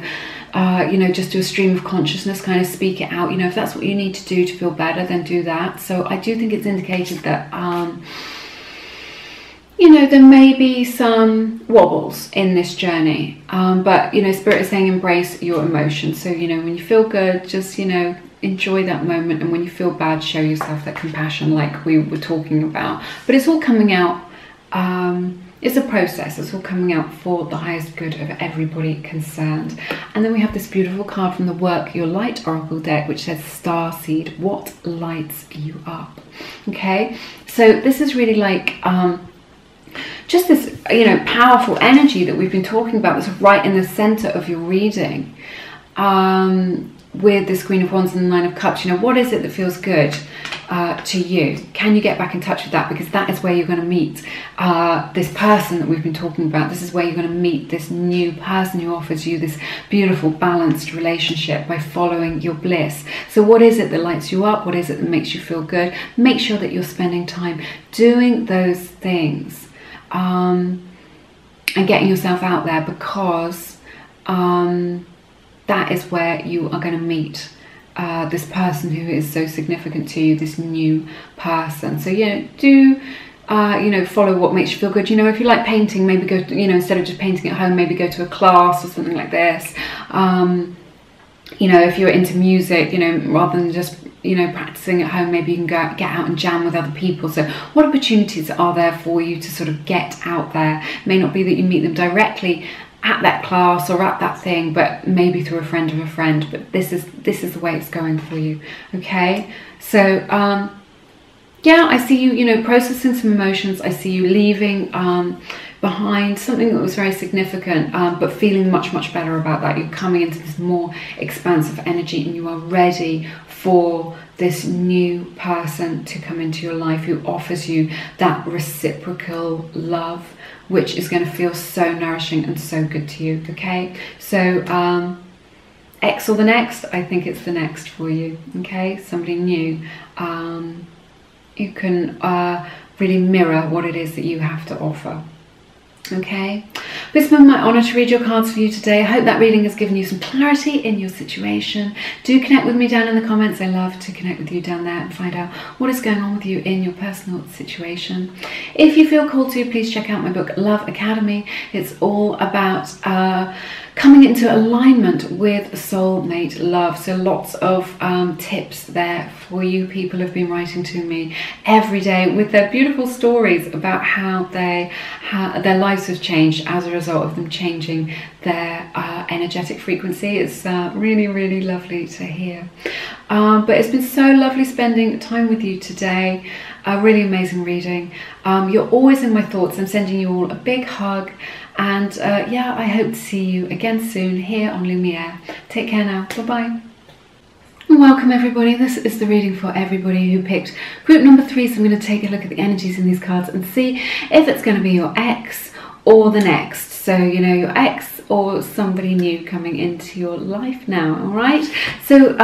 you know, just do a stream of consciousness, kind of speak it out. You know, if that's what you need to do to feel better, then do that. So I do think it's indicated that you know, there may be some wobbles in this journey, but, you know, Spirit is saying embrace your emotions. So, you know, when you feel good, just, you know, enjoy that moment, and when you feel bad, show yourself that compassion like we were talking about. But it's all coming out, it's a process, it's all coming out for the highest good of everybody concerned. And then we have this beautiful card from the Work Your Light Oracle deck, which says Starseed, what lights you up? Okay, so this is really like just this, you know, powerful energy that we've been talking about that's right in the center of your reading, with this Queen of Wands and the Nine of Cups. You know, what is it that feels good to you? Can you get back in touch with that? Because that is where you're going to meet this person that we've been talking about. This is where you're going to meet this new person who offers you this beautiful balanced relationship by following your bliss. So what is it that lights you up? What is it that makes you feel good? Make sure that you're spending time doing those things, and getting yourself out there, because that is where you are going to meet this person who is so significant to you, this new person. So, you know, do you know, follow what makes you feel good. You know, if you like painting, maybe go, you know, instead of just painting at home, maybe go to a class or something like this. You know, if you're into music, you know, rather than just, you know, practicing at home, maybe you can get out and jam with other people. So what opportunities are there for you to sort of get out there? It may not be that you meet them directly at that class or at that thing, but maybe through a friend of a friend. But this is the way it's going for you. Okay, so yeah, I see you, you know, processing some emotions. I see you leaving behind something that was very significant, but feeling much better about that. You're coming into this more expansive energy, and you are ready for this new person to come into your life who offers you that reciprocal love, which is going to feel so nourishing and so good to you. Okay, so X or the next, I think it's the next for you. Okay, somebody new. You can really mirror what it is that you have to offer. Okay, it's been my honour to read your cards for you today. I hope that reading has given you some clarity in your situation. Do connect with me down in the comments. I love to connect with you down there and find out what is going on with you in your personal situation. If you feel called to, please check out my book Love Academy. It's all about coming into alignment with soulmate love. So lots of tips there for you. People have been writing to me every day with their beautiful stories about how their lives have changed as a result of them changing their energetic frequency. It's really lovely to hear. But it's been so lovely spending time with you today. A really amazing reading. You're always in my thoughts. I'm sending you all a big hug. And yeah, I hope to see you again soon here on Lumiere. Take care now. Bye-bye. Welcome everybody. This is the reading for everybody who picked group number 3. So I'm going to take a look at the energies in these cards and see if it's going to be your ex or the next. So, you know, your ex or somebody new coming into your life now, all right? So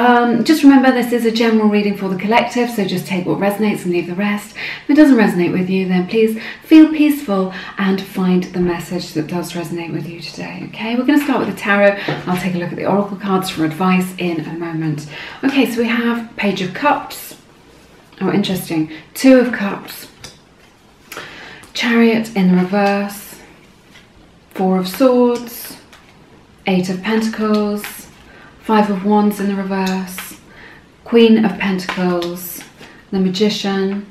just remember, this is a general reading for the collective, so just take what resonates and leave the rest. If it doesn't resonate with you, then please feel peaceful and find the message that does resonate with you today, okay? We're going to start with the tarot. I'll take a look at the oracle cards for advice in a moment. Okay, so we have Page of Cups. Oh, interesting. Two of Cups. Chariot in the reverse. Four of Swords, Eight of Pentacles, Five of Wands in the reverse, Queen of Pentacles, the Magician,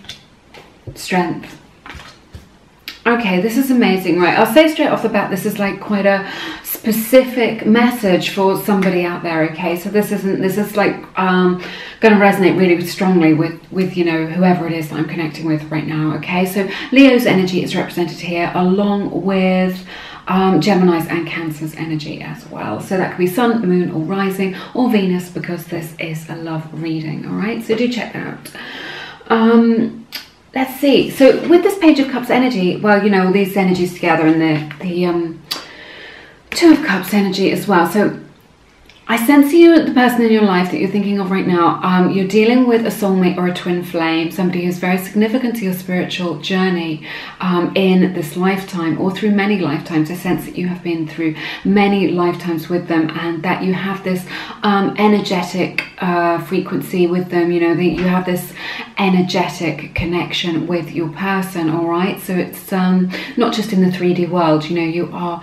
Strength. Okay, this is amazing, right? I'll say straight off the bat, this is like quite a specific message for somebody out there, okay? So this is like going to resonate really strongly with you know, whoever it is that I'm connecting with right now, okay? So Leo's energy is represented here along with Gemini's and Cancer's energy as well. So that could be Sun, Moon or Rising or Venus, because this is a love reading, all right? So do check that out. Let's see. So with this Page of Cups energy, well, you know, these energies together and the Two of Cups energy as well. So I sense you, the person in your life that you're thinking of right now, you're dealing with a soulmate or a twin flame, somebody who's very significant to your spiritual journey in this lifetime or through many lifetimes. I sense that you have been through many lifetimes with them and that you have this energetic frequency with them, you know, that you have this energetic connection with your person, all right? So it's not just in the 3D world, you know, you are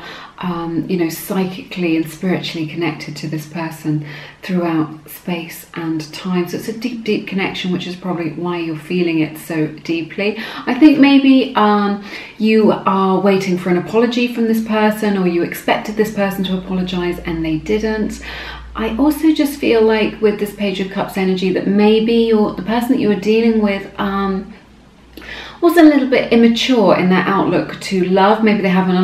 you know, psychically and spiritually connected to this person throughout space and time. So it's a deep, deep connection, which is probably why you're feeling it so deeply. I think maybe you are waiting for an apology from this person, or you expected this person to apologize and they didn't. I also just feel like with this Page of Cups energy that maybe the person that you are dealing with was a little bit immature in their outlook to love. Maybe they haven't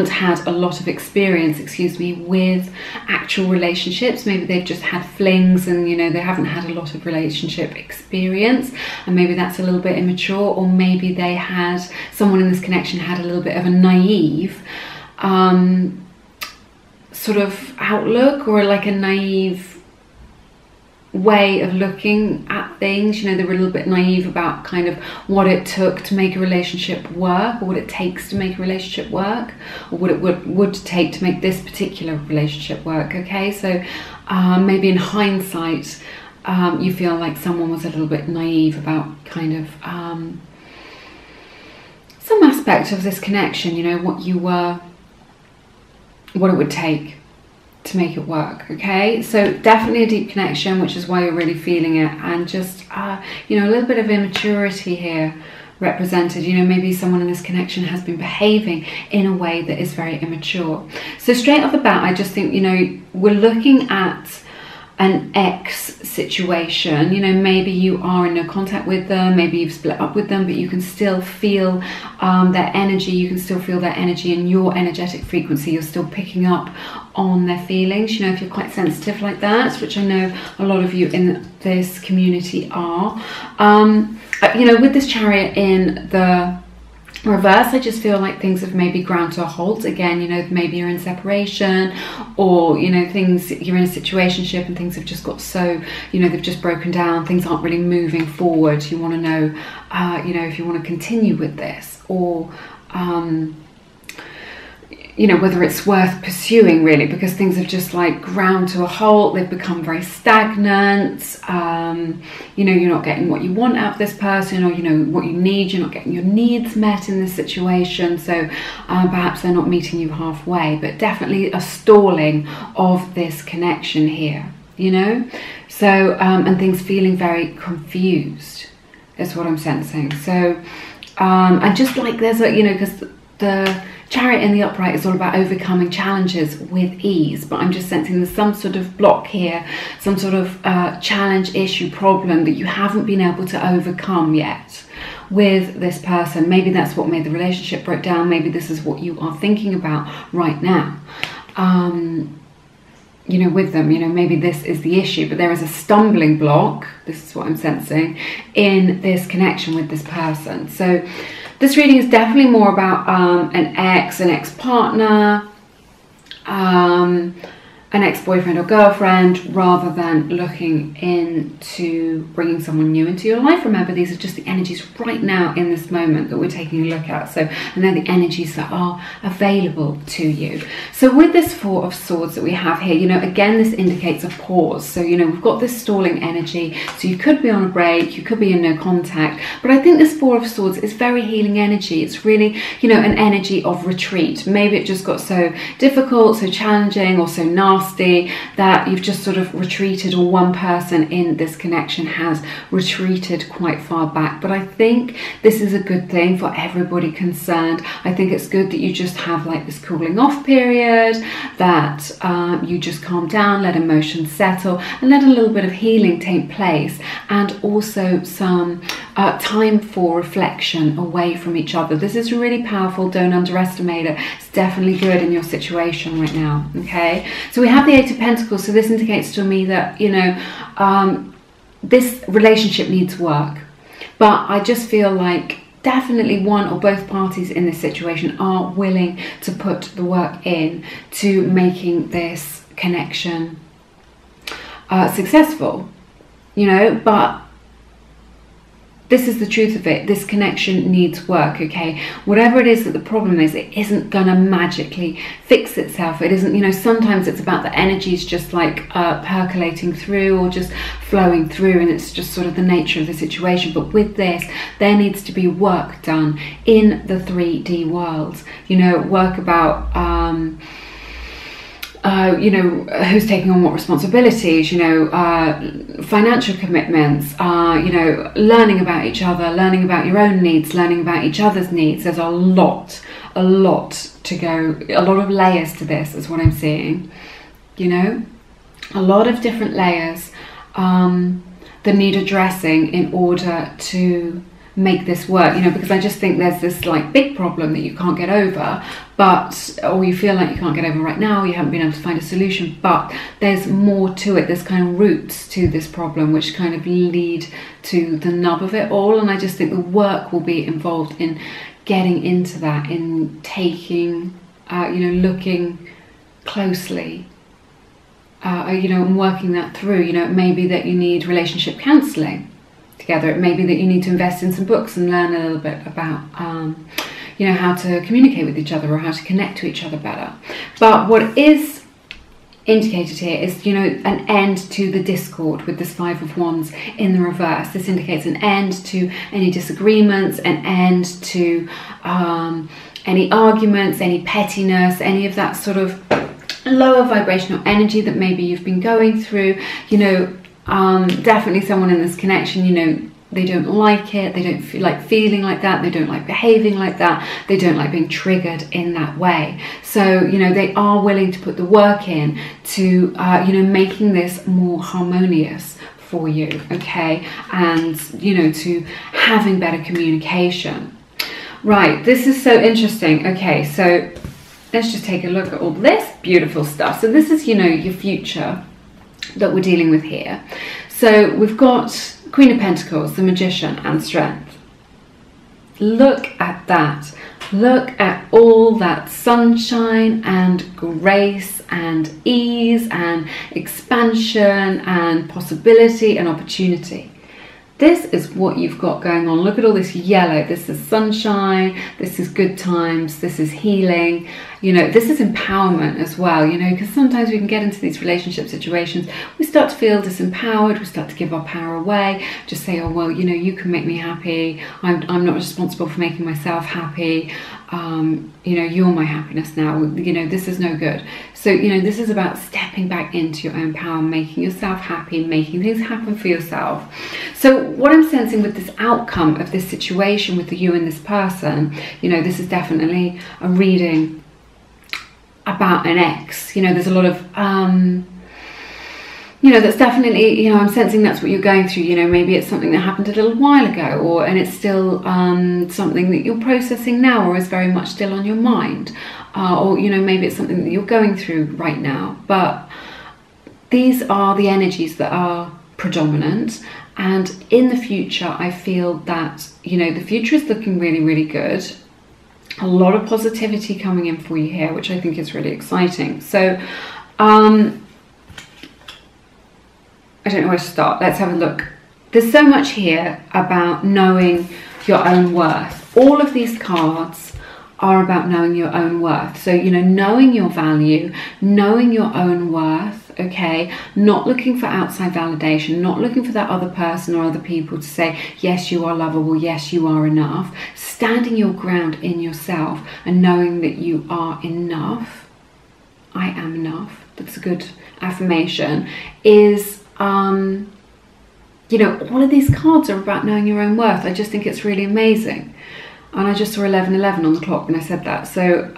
had a lot of experience, excuse me, with actual relationships. Maybe they've just had flings and, you know, they haven't had a lot of relationship experience, and maybe that's a little bit immature. Or maybe they had, someone in this connection had a little bit of a naive sort of outlook, or like a naive way of looking at things. You know, they were a little bit naive about kind of what it took to make a relationship work, or what it takes to make a relationship work, or what it would take to make this particular relationship work, okay? So maybe in hindsight you feel like someone was a little bit naive about kind of some aspect of this connection, you know, what it would take to make it work, okay? So definitely a deep connection, which is why you're really feeling it, and just you know, a little bit of immaturity here represented. You know, maybe someone in this connection has been behaving in a way that is very immature. So straight off the bat, I just think, you know, we're looking at an ex situation. You know, maybe you are in no contact with them, maybe you've split up with them, but you can still feel their energy. You can still feel their energy in your energetic frequency. You're still picking up on their feelings, you know, if you're quite sensitive like that, which I know a lot of you in this community are. You know, with this Chariot in the reverse, I just feel like things have maybe ground to a halt again. You know, maybe you're in separation, or, you know, you're in a situationship and things have just got so, you know, they've just broken down, things aren't really moving forward. You want to know, you know, if you want to continue with this, or you know, whether it's worth pursuing really, because things have just like ground to a halt. They've become very stagnant. You know, you're not getting what you want out of this person, or, you know, what you need. You're not getting your needs met in this situation. So perhaps they're not meeting you halfway, but definitely a stalling of this connection here, you know? So, and things feeling very confused is what I'm sensing. So, and just like there's a, you know, because the Chariot in the upright is all about overcoming challenges with ease, but I'm just sensing there's some sort of block here, some sort of challenge, issue, problem that you haven't been able to overcome yet with this person. Maybe that's what made the relationship break down. Maybe this is what you are thinking about right now, you know, with them. You know, maybe this is the issue, but there is a stumbling block, this is what I'm sensing, in this connection with this person. So This reading is definitely more about an ex-partner, an ex-boyfriend or girlfriend, rather than looking into bringing someone new into your life. Remember, these are just the energies right now in this moment that we're taking a look at. So, and they're the energies that are available to you. So with this Four of Swords that we have here, you know, again, this indicates a pause. So, you know, we've got this stalling energy. So you could be on a break, you could be in no contact. But I think this Four of Swords is very healing energy. It's really, you know, an energy of retreat. Maybe it just got so difficult, so challenging, or so nasty that you've just sort of retreated, or one person in this connection has retreated quite far back. But I think this is a good thing for everybody concerned. I think it's good that you just have like this cooling off period, that you just calm down, let emotions settle, and let a little bit of healing take place, and also some time for reflection away from each other. This is really powerful. Don't underestimate it. It's definitely good in your situation right now. Okay, so we have the Eight of Pentacles. So this indicates to me that, you know, this relationship needs work, but I just feel like definitely one or both parties in this situation are willing to put the work in to making this connection successful, you know. But this is the truth of it. This connection needs work, okay? Whatever it is that the problem is, it isn't gonna magically fix itself. It isn't, you know, sometimes it's about the energies just like percolating through, or just flowing through, and it's just sort of the nature of the situation. But with this, there needs to be work done in the 3D world. You know, work about you know, who's taking on what responsibilities, you know, financial commitments, you know, learning about each other, learning about your own needs, learning about each other's needs. There's a lot to go, a lot of layers to this is what I'm seeing, you know, a lot of different layers that need addressing in order to make this work, you know, because I just think there's this like big problem that you can't get over, but, or you feel like you can't get over right now, you haven't been able to find a solution, but there's more to it. There's kind of roots to this problem which kind of lead to the nub of it all, and I just think the work will be involved in getting into that, in taking, you know, looking closely, you know, and working that through. You know, it may be that you need relationship counselling together. It may be that you need to invest in some books and learn a little bit about, you know, how to communicate with each other, or how to connect to each other better. But what is indicated here is, you know, an end to the discord with this Five of Wands in the reverse. This indicates an end to any disagreements, an end to any arguments, any pettiness, any of that sort of lower vibrational energy that maybe you've been going through. You know, definitely someone in this connection, you know, they don't like it, they don't feel like feeling like that, they don't like behaving like that, they don't like being triggered in that way. So, you know, they are willing to put the work in to, you know, making this more harmonious for you, okay? And, you know, to having better communication. Right, this is so interesting. Okay, so let's just take a look at all this beautiful stuff. So this is, you know, your future that we're dealing with here. So we've got Queen of Pentacles, the Magician, and Strength. Look at that. Look at all that sunshine and grace and ease and expansion and possibility and opportunity. This is what you've got going on. Look at all this yellow. This is sunshine. This is good times. This is healing. You know, this is empowerment as well, you know, because sometimes we can get into these relationship situations. We start to feel disempowered. We start to give our power away. Just say, oh, well, you know, you can make me happy. I'm not responsible for making myself happy. You know, you're my happiness now. You know, this is no good. So, you know, this is about stepping back into your own power, making yourself happy, making things happen for yourself. So what I'm sensing with this outcome of this situation with you and this person, you know, this is definitely a reading about an ex. You know, there's a lot of, you know, that's definitely, you know, I'm sensing that's what you're going through. You know, maybe it's something that happened a little while ago, and it's still something that you're processing now, or is very much still on your mind. Or, you know, maybe it's something that you're going through right now. But these are the energies that are predominant, And in the future, I feel that, you know, the future is looking really, really good. A lot of positivity coming in for you here, which I think is really exciting. So, I don't know where to start. Let's have a look. There's so much here about knowing your own worth. All of these cards are about knowing your own worth. So, you know, knowing your value, knowing your own worth, okay? Not looking for outside validation, not looking for that other person or other people to say, yes, you are lovable, yes, you are enough. Standing your ground in yourself and knowing that you are enough. I am enough. That's a good affirmation. Is, you know, all of these cards are about knowing your own worth. I just think it's really amazing. And I just saw 11:11 on the clock when I said that. So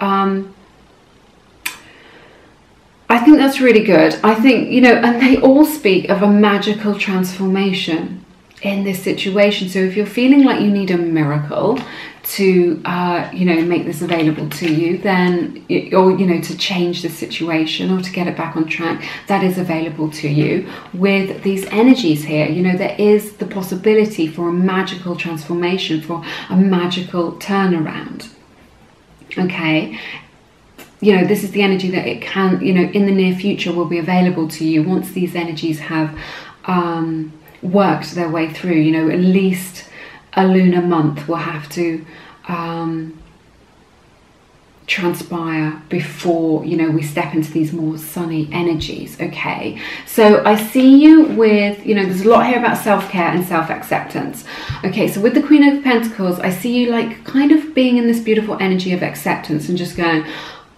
I think that's really good. I think, you know, and they all speak of a magical transformation in this situation. So if you're feeling like you need a miracle to, you know, make this available to you, then, or, you know, to change the situation or to get it back on track, that is available to you with these energies here. You know, there is the possibility for a magical transformation, for a magical turnaround. Okay. You know, this is the energy that it can, you know, in the near future will be available to you once these energies have worked their way through. You know, at least a lunar month will have to transpire before, you know, we step into these more sunny energies. Okay, so I see you with, you know, there's a lot here about self-care and self-acceptance. Okay, so with the Queen of Pentacles, I see you like kind of being in this beautiful energy of acceptance and just going,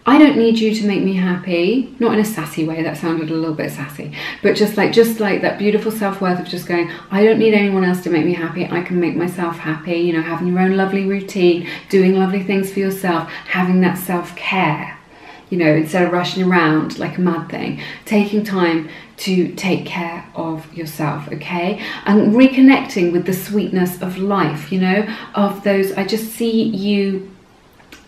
I don't need you to make me happy. Not in a sassy way, that sounded a little bit sassy, but just like that beautiful self-worth of just going, I don't need anyone else to make me happy. I can make myself happy. You know, having your own lovely routine, doing lovely things for yourself, having that self-care, you know, instead of rushing around like a mad thing, taking time to take care of yourself, okay? And reconnecting with the sweetness of life, you know, of those, I just see you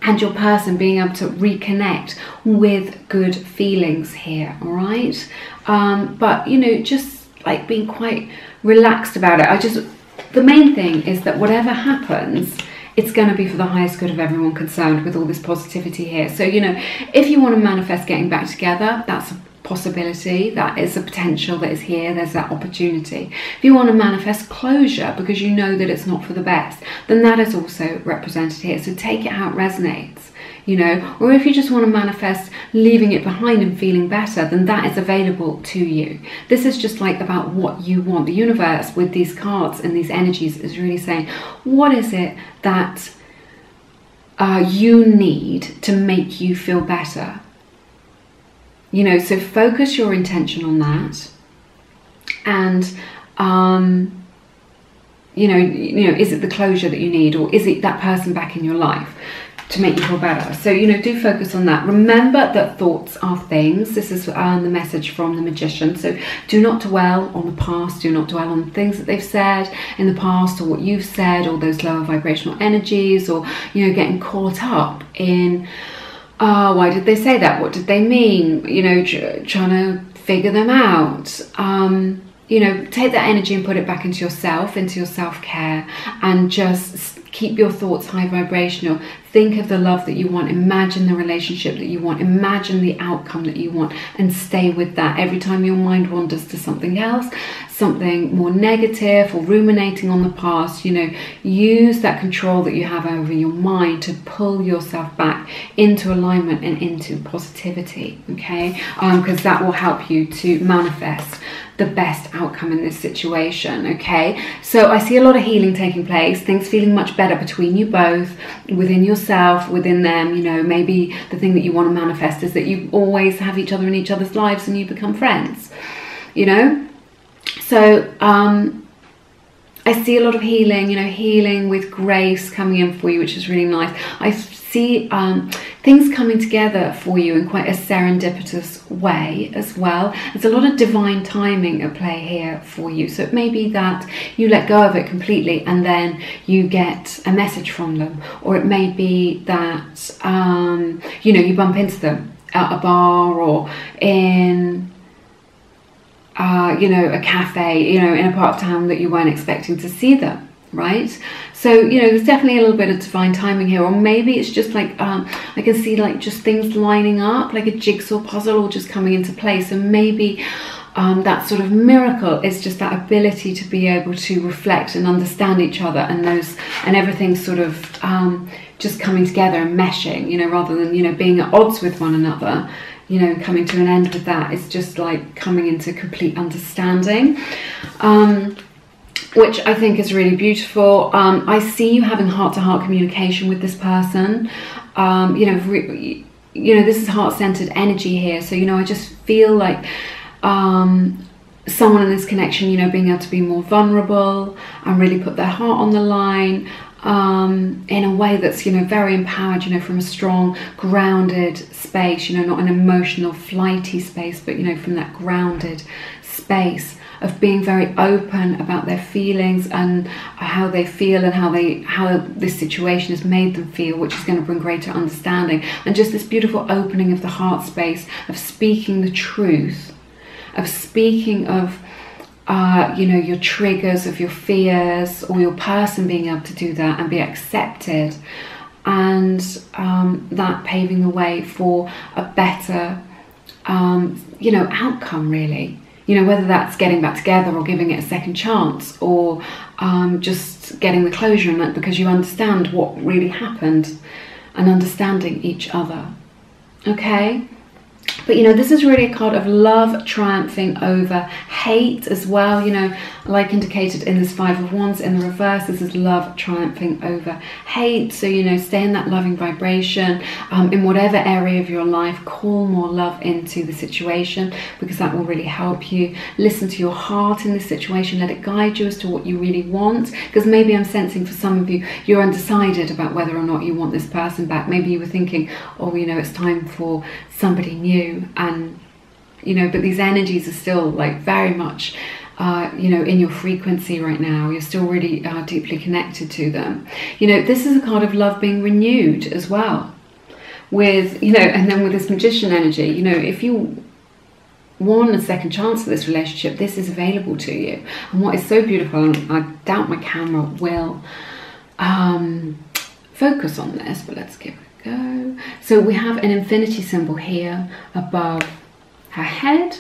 and your person being able to reconnect with good feelings here, all right? But, you know, just like being quite relaxed about it. The main thing is that whatever happens, it's going to be for the highest good of everyone concerned with all this positivity here. So, you know, if you want to manifest getting back together, that's a possibility, that is a potential that is here, there's that opportunity. If you want to manifest closure because you know that it's not for the best, then that is also represented here. So take it how it resonates, you know. Or if you just want to manifest leaving it behind and feeling better, then that is available to you. This is just like about what you want. The universe with these cards and these energies is really saying, what is it that you need to make you feel better? You know, so focus your intention on that. And, you know, is it the closure that you need, or is it that person back in your life to make you feel better? So, you know, do focus on that. Remember that thoughts are things. This is the message from the Magician. So do not dwell on the past. Do not dwell on things that they've said in the past, or what you've said, or those lower vibrational energies, or, you know, getting caught up in, why did they say that? What did they mean? You know, trying to figure them out. You know, take that energy and put it back into yourself, into your self-care, and just keep your thoughts high vibrational. Think of the love that you want. Imagine the relationship that you want. Imagine the outcome that you want, and stay with that. Every time your mind wanders to something else, something more negative, or ruminating on the past, you know, use that control that you have over your mind to pull yourself back into alignment and into positivity, okay? Because that will help you to manifest the best outcome in this situation, okay? So I see a lot of healing taking place, things feeling much better between you both, within yourself, within them. You know, maybe the thing that you want to manifest is that you always have each other in each other's lives and you become friends, you know? So I see a lot of healing, you know, healing with grace coming in for you, which is really nice. I see things coming together for you in quite a serendipitous way as well. There's a lot of divine timing at play here for you. So it may be that you let go of it completely and then you get a message from them. Or it may be that, you know, you bump into them at a bar or in you know, a cafe, you know, in a part of town that you weren't expecting to see them, right? So, you know, there's definitely a little bit of divine timing here, or maybe it's just like, I can see like just things lining up, like a jigsaw puzzle all just coming into place. And maybe that sort of miracle is just that ability to be able to reflect and understand each other, and everything sort of just coming together and meshing, you know, rather than, you know, being at odds with one another, you know, coming to an end with that. It's just like coming into complete understanding, which I think is really beautiful. I see you having heart-to-heart communication with this person. You know, this is heart-centered energy here. So, you know, I just feel like someone in this connection, you know, being able to be more vulnerable and really put their heart on the line, in a way that's, you know, very empowered, you know, from a strong, grounded space, you know, not an emotional, flighty space, but, you know, from that grounded space of being very open about their feelings and how they feel and how this situation has made them feel, which is going to bring greater understanding. And just this beautiful opening of the heart space, of speaking the truth, of speaking of you know, your triggers, of your fears, or your person being able to do that and be accepted, and that paving the way for a better you know, outcome, really. You know, whether that's getting back together or giving it a second chance, or just getting the closure in it because you understand what really happened, and understanding each other. Okay? But, you know, this is really a card of love triumphing over hate as well. You know, like indicated in this Five of Wands in the reverse, this is love triumphing over hate. So, you know, stay in that loving vibration. In whatever area of your life, call more love into the situation, because that will really help you. Listen to your heart in this situation. Let it guide you as to what you really want. Because maybe I'm sensing for some of you, you're undecided about whether or not you want this person back. Maybe you were thinking, oh, you know, it's time for somebody new, and, you know, but these energies are still like very much you know, in your frequency right now. You're still really deeply connected to them. You know, this is a card of love being renewed as well, with, you know, and then with this Magician energy, you know, if you want a second chance for this relationship, this is available to you. And what is so beautiful, and I doubt my camera will focus on this, but let's give it a go. So we have an infinity symbol here above her head.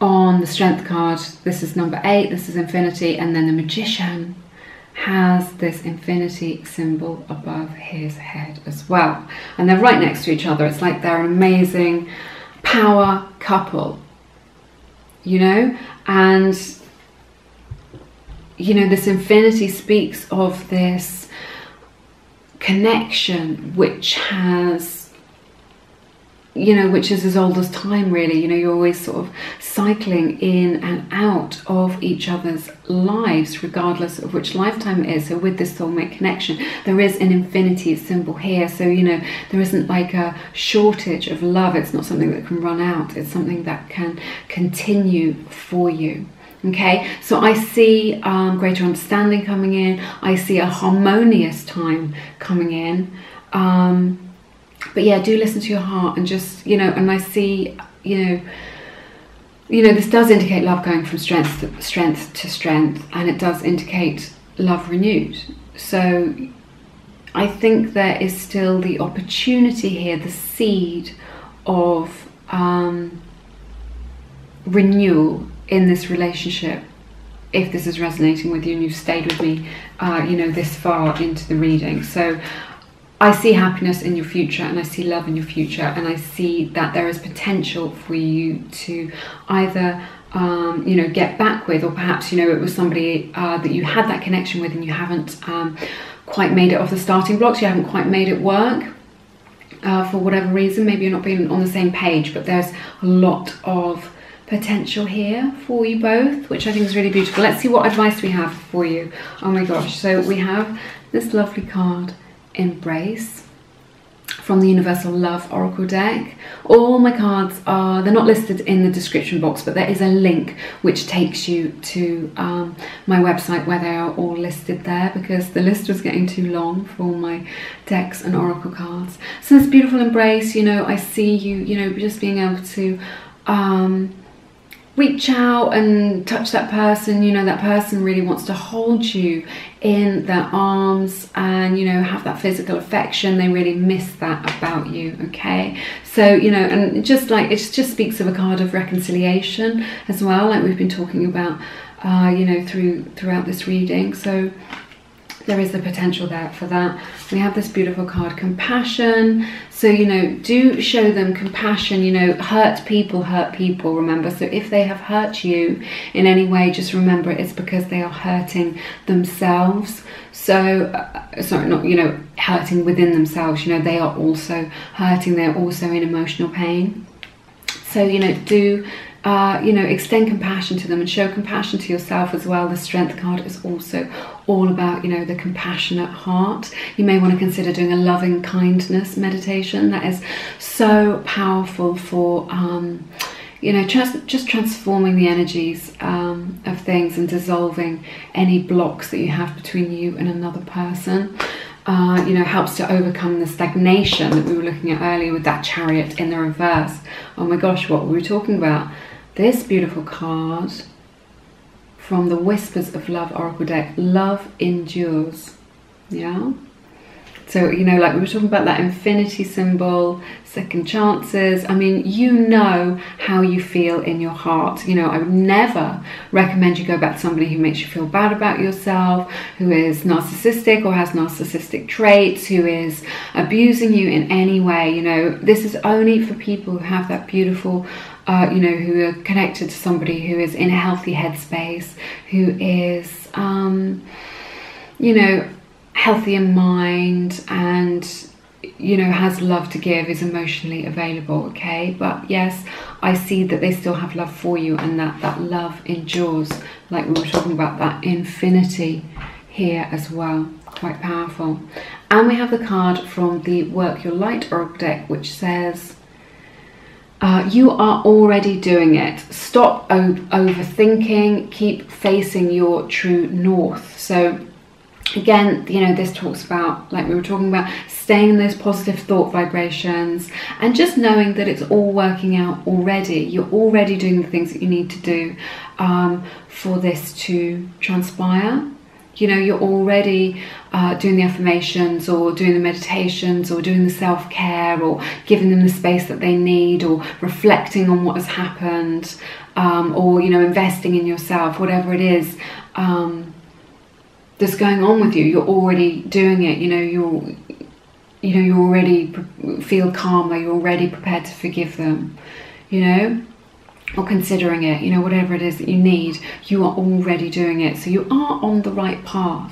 On the Strength card, this is number 8, this is infinity, and then the Magician has this infinity symbol above his head as well. And they're right next to each other. It's like they're an amazing power couple, you know? And, you know, this infinity speaks of this connection which has, you know, which is as old as time, really. You know, you're always sort of cycling in and out of each other's lives, regardless of which lifetime it is. So with this soulmate connection, there is an infinity symbol here. So, you know, there isn't like a shortage of love. It's not something that can run out. It's something that can continue for you. Okay, so I see greater understanding coming in. I see a harmonious time coming in. But yeah, do listen to your heart, and just, you know, and I see, you know, this does indicate love going from strength to strength, and it does indicate love renewed. So I think there is still the opportunity here, the seed of renewal in this relationship, if this is resonating with you and you've stayed with me, you know, this far into the reading. So I see happiness in your future, and I see love in your future, and I see that there is potential for you to either you know, get back with, or perhaps, you know, it was somebody that you had that connection with and you haven't quite made it off the starting blocks, you haven't quite made it work for whatever reason. Maybe you're not being on the same page, but there's a lot of potential here for you both, which I think is really beautiful. Let's see what advice we have for you. Oh my gosh, so we have this lovely card, Embrace, from the Universal Love Oracle deck. All my cards are, they're not listed in the description box, but there is a link which takes you to my website where they are all listed there, because the list was getting too long for all my decks and oracle cards. So this beautiful embrace, you know, I see you, you know, just being able to reach out and touch that person. You know, that person really wants to hold you in their arms and, you know, have that physical affection. They really miss that about you, okay? So, you know, and just like, it just speaks of a card of reconciliation as well, like we've been talking about, you know, throughout this reading. So there is the potential there for that. We have this beautiful card, compassion. So, you know, do show them compassion. You know, hurt people, remember. So if they have hurt you in any way, just remember it's because they are hurting themselves. So, sorry, not, you know, hurting within themselves. You know, they are also hurting. They're also in emotional pain. So, you know, do you know, extend compassion to them and show compassion to yourself as well. The Strength card is also all about, you know, the compassionate heart. You may want to consider doing a loving kindness meditation. That is so powerful for, you know, just transforming the energies of things and dissolving any blocks that you have between you and another person. You know, helps to overcome the stagnation that we were looking at earlier with that Chariot in the reverse. Oh my gosh, what were we talking about? This beautiful card from the Whispers of Love Oracle deck, Love Endures. Yeah? So, you know, like we were talking about that infinity symbol, second chances. I mean, you know how you feel in your heart. You know, I would never recommend you go back to somebody who makes you feel bad about yourself, who is narcissistic or has narcissistic traits, who is abusing you in any way. You know, this is only for people who have that beautiful, you know, who are connected to somebody who is in a healthy headspace, who is, you know, healthy in mind and, you know, has love to give, is emotionally available, okay? But yes, I see that they still have love for you and that love endures, like we were talking about that infinity here as well. Quite powerful. And we have the card from the Work Your Light Oracle deck, which says, you are already doing it. Stop overthinking, keep facing your true north. So again, you know, this talks about, like we were talking about, staying in those positive thought vibrations and just knowing that it's all working out already. You're already doing the things that you need to do for this to transpire. You know, you're already doing the affirmations or doing the meditations or doing the self-care or giving them the space that they need or reflecting on what has happened or, you know, investing in yourself, whatever it is that's going on with you. You're already doing it. You know, you already feel calmer. You're already prepared to forgive them, you know, or considering it, you know, whatever it is that you need, you are already doing it. So you are on the right path.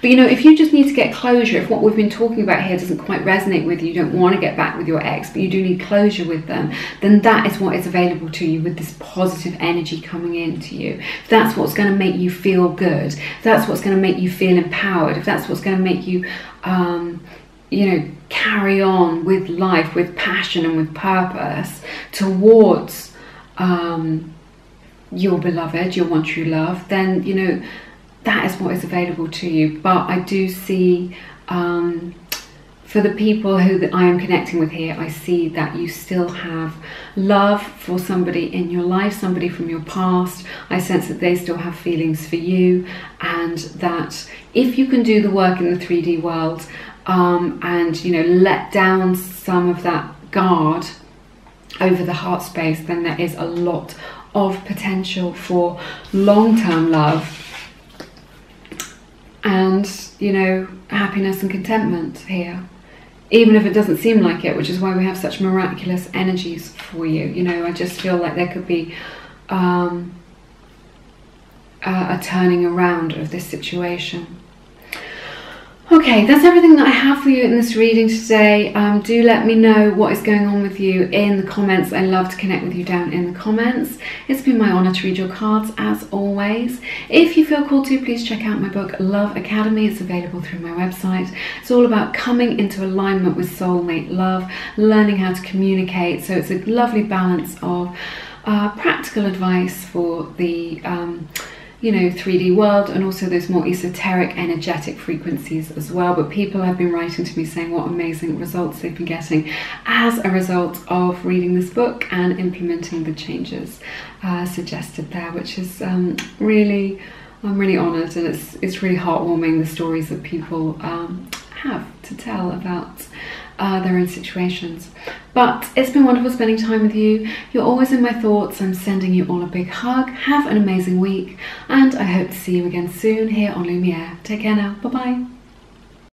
But, you know, if you just need to get closure, if what we've been talking about here doesn't quite resonate with you, you don't want to get back with your ex, but you do need closure with them, then that is what is available to you with this positive energy coming into you. If that's what's going to make you feel good, if that's what's going to make you feel empowered, if that's what's going to make you, you know, carry on with life, with passion and with purpose towards your beloved, your one true love, then, you know, that is what is available to you. But I do see, for the people who I am connecting with here, I see that you still have love for somebody in your life, somebody from your past. I sense that they still have feelings for you, and that if you can do the work in the 3D world and, you know, let down some of that guard over the heart space, then there is a lot of potential for long-term love and, you know, happiness and contentment here, even if it doesn't seem like it, which is why we have such miraculous energies for you. You know, I just feel like there could be a turning around of this situation. Okay, that's everything that I have for you in this reading today. Do let me know what is going on with you in the comments. I love to connect with you down in the comments. It's been my honour to read your cards as always. If you feel called to, please check out my book Love Academy. It's available through my website. It's all about coming into alignment with soulmate love, learning how to communicate. So it's a lovely balance of practical advice for the you know, 3D world, and also those more esoteric, energetic frequencies as well. But people have been writing to me saying what amazing results they've been getting as a result of reading this book and implementing the changes suggested there, which is really, I'm really honoured, and it's really heartwarming, the stories that people have to tell about their own situations. But it's been wonderful spending time with you. You're always in my thoughts. I'm sending you all a big hug. Have an amazing week, and I hope to see you again soon here on Lumiere. Take care now. Bye bye.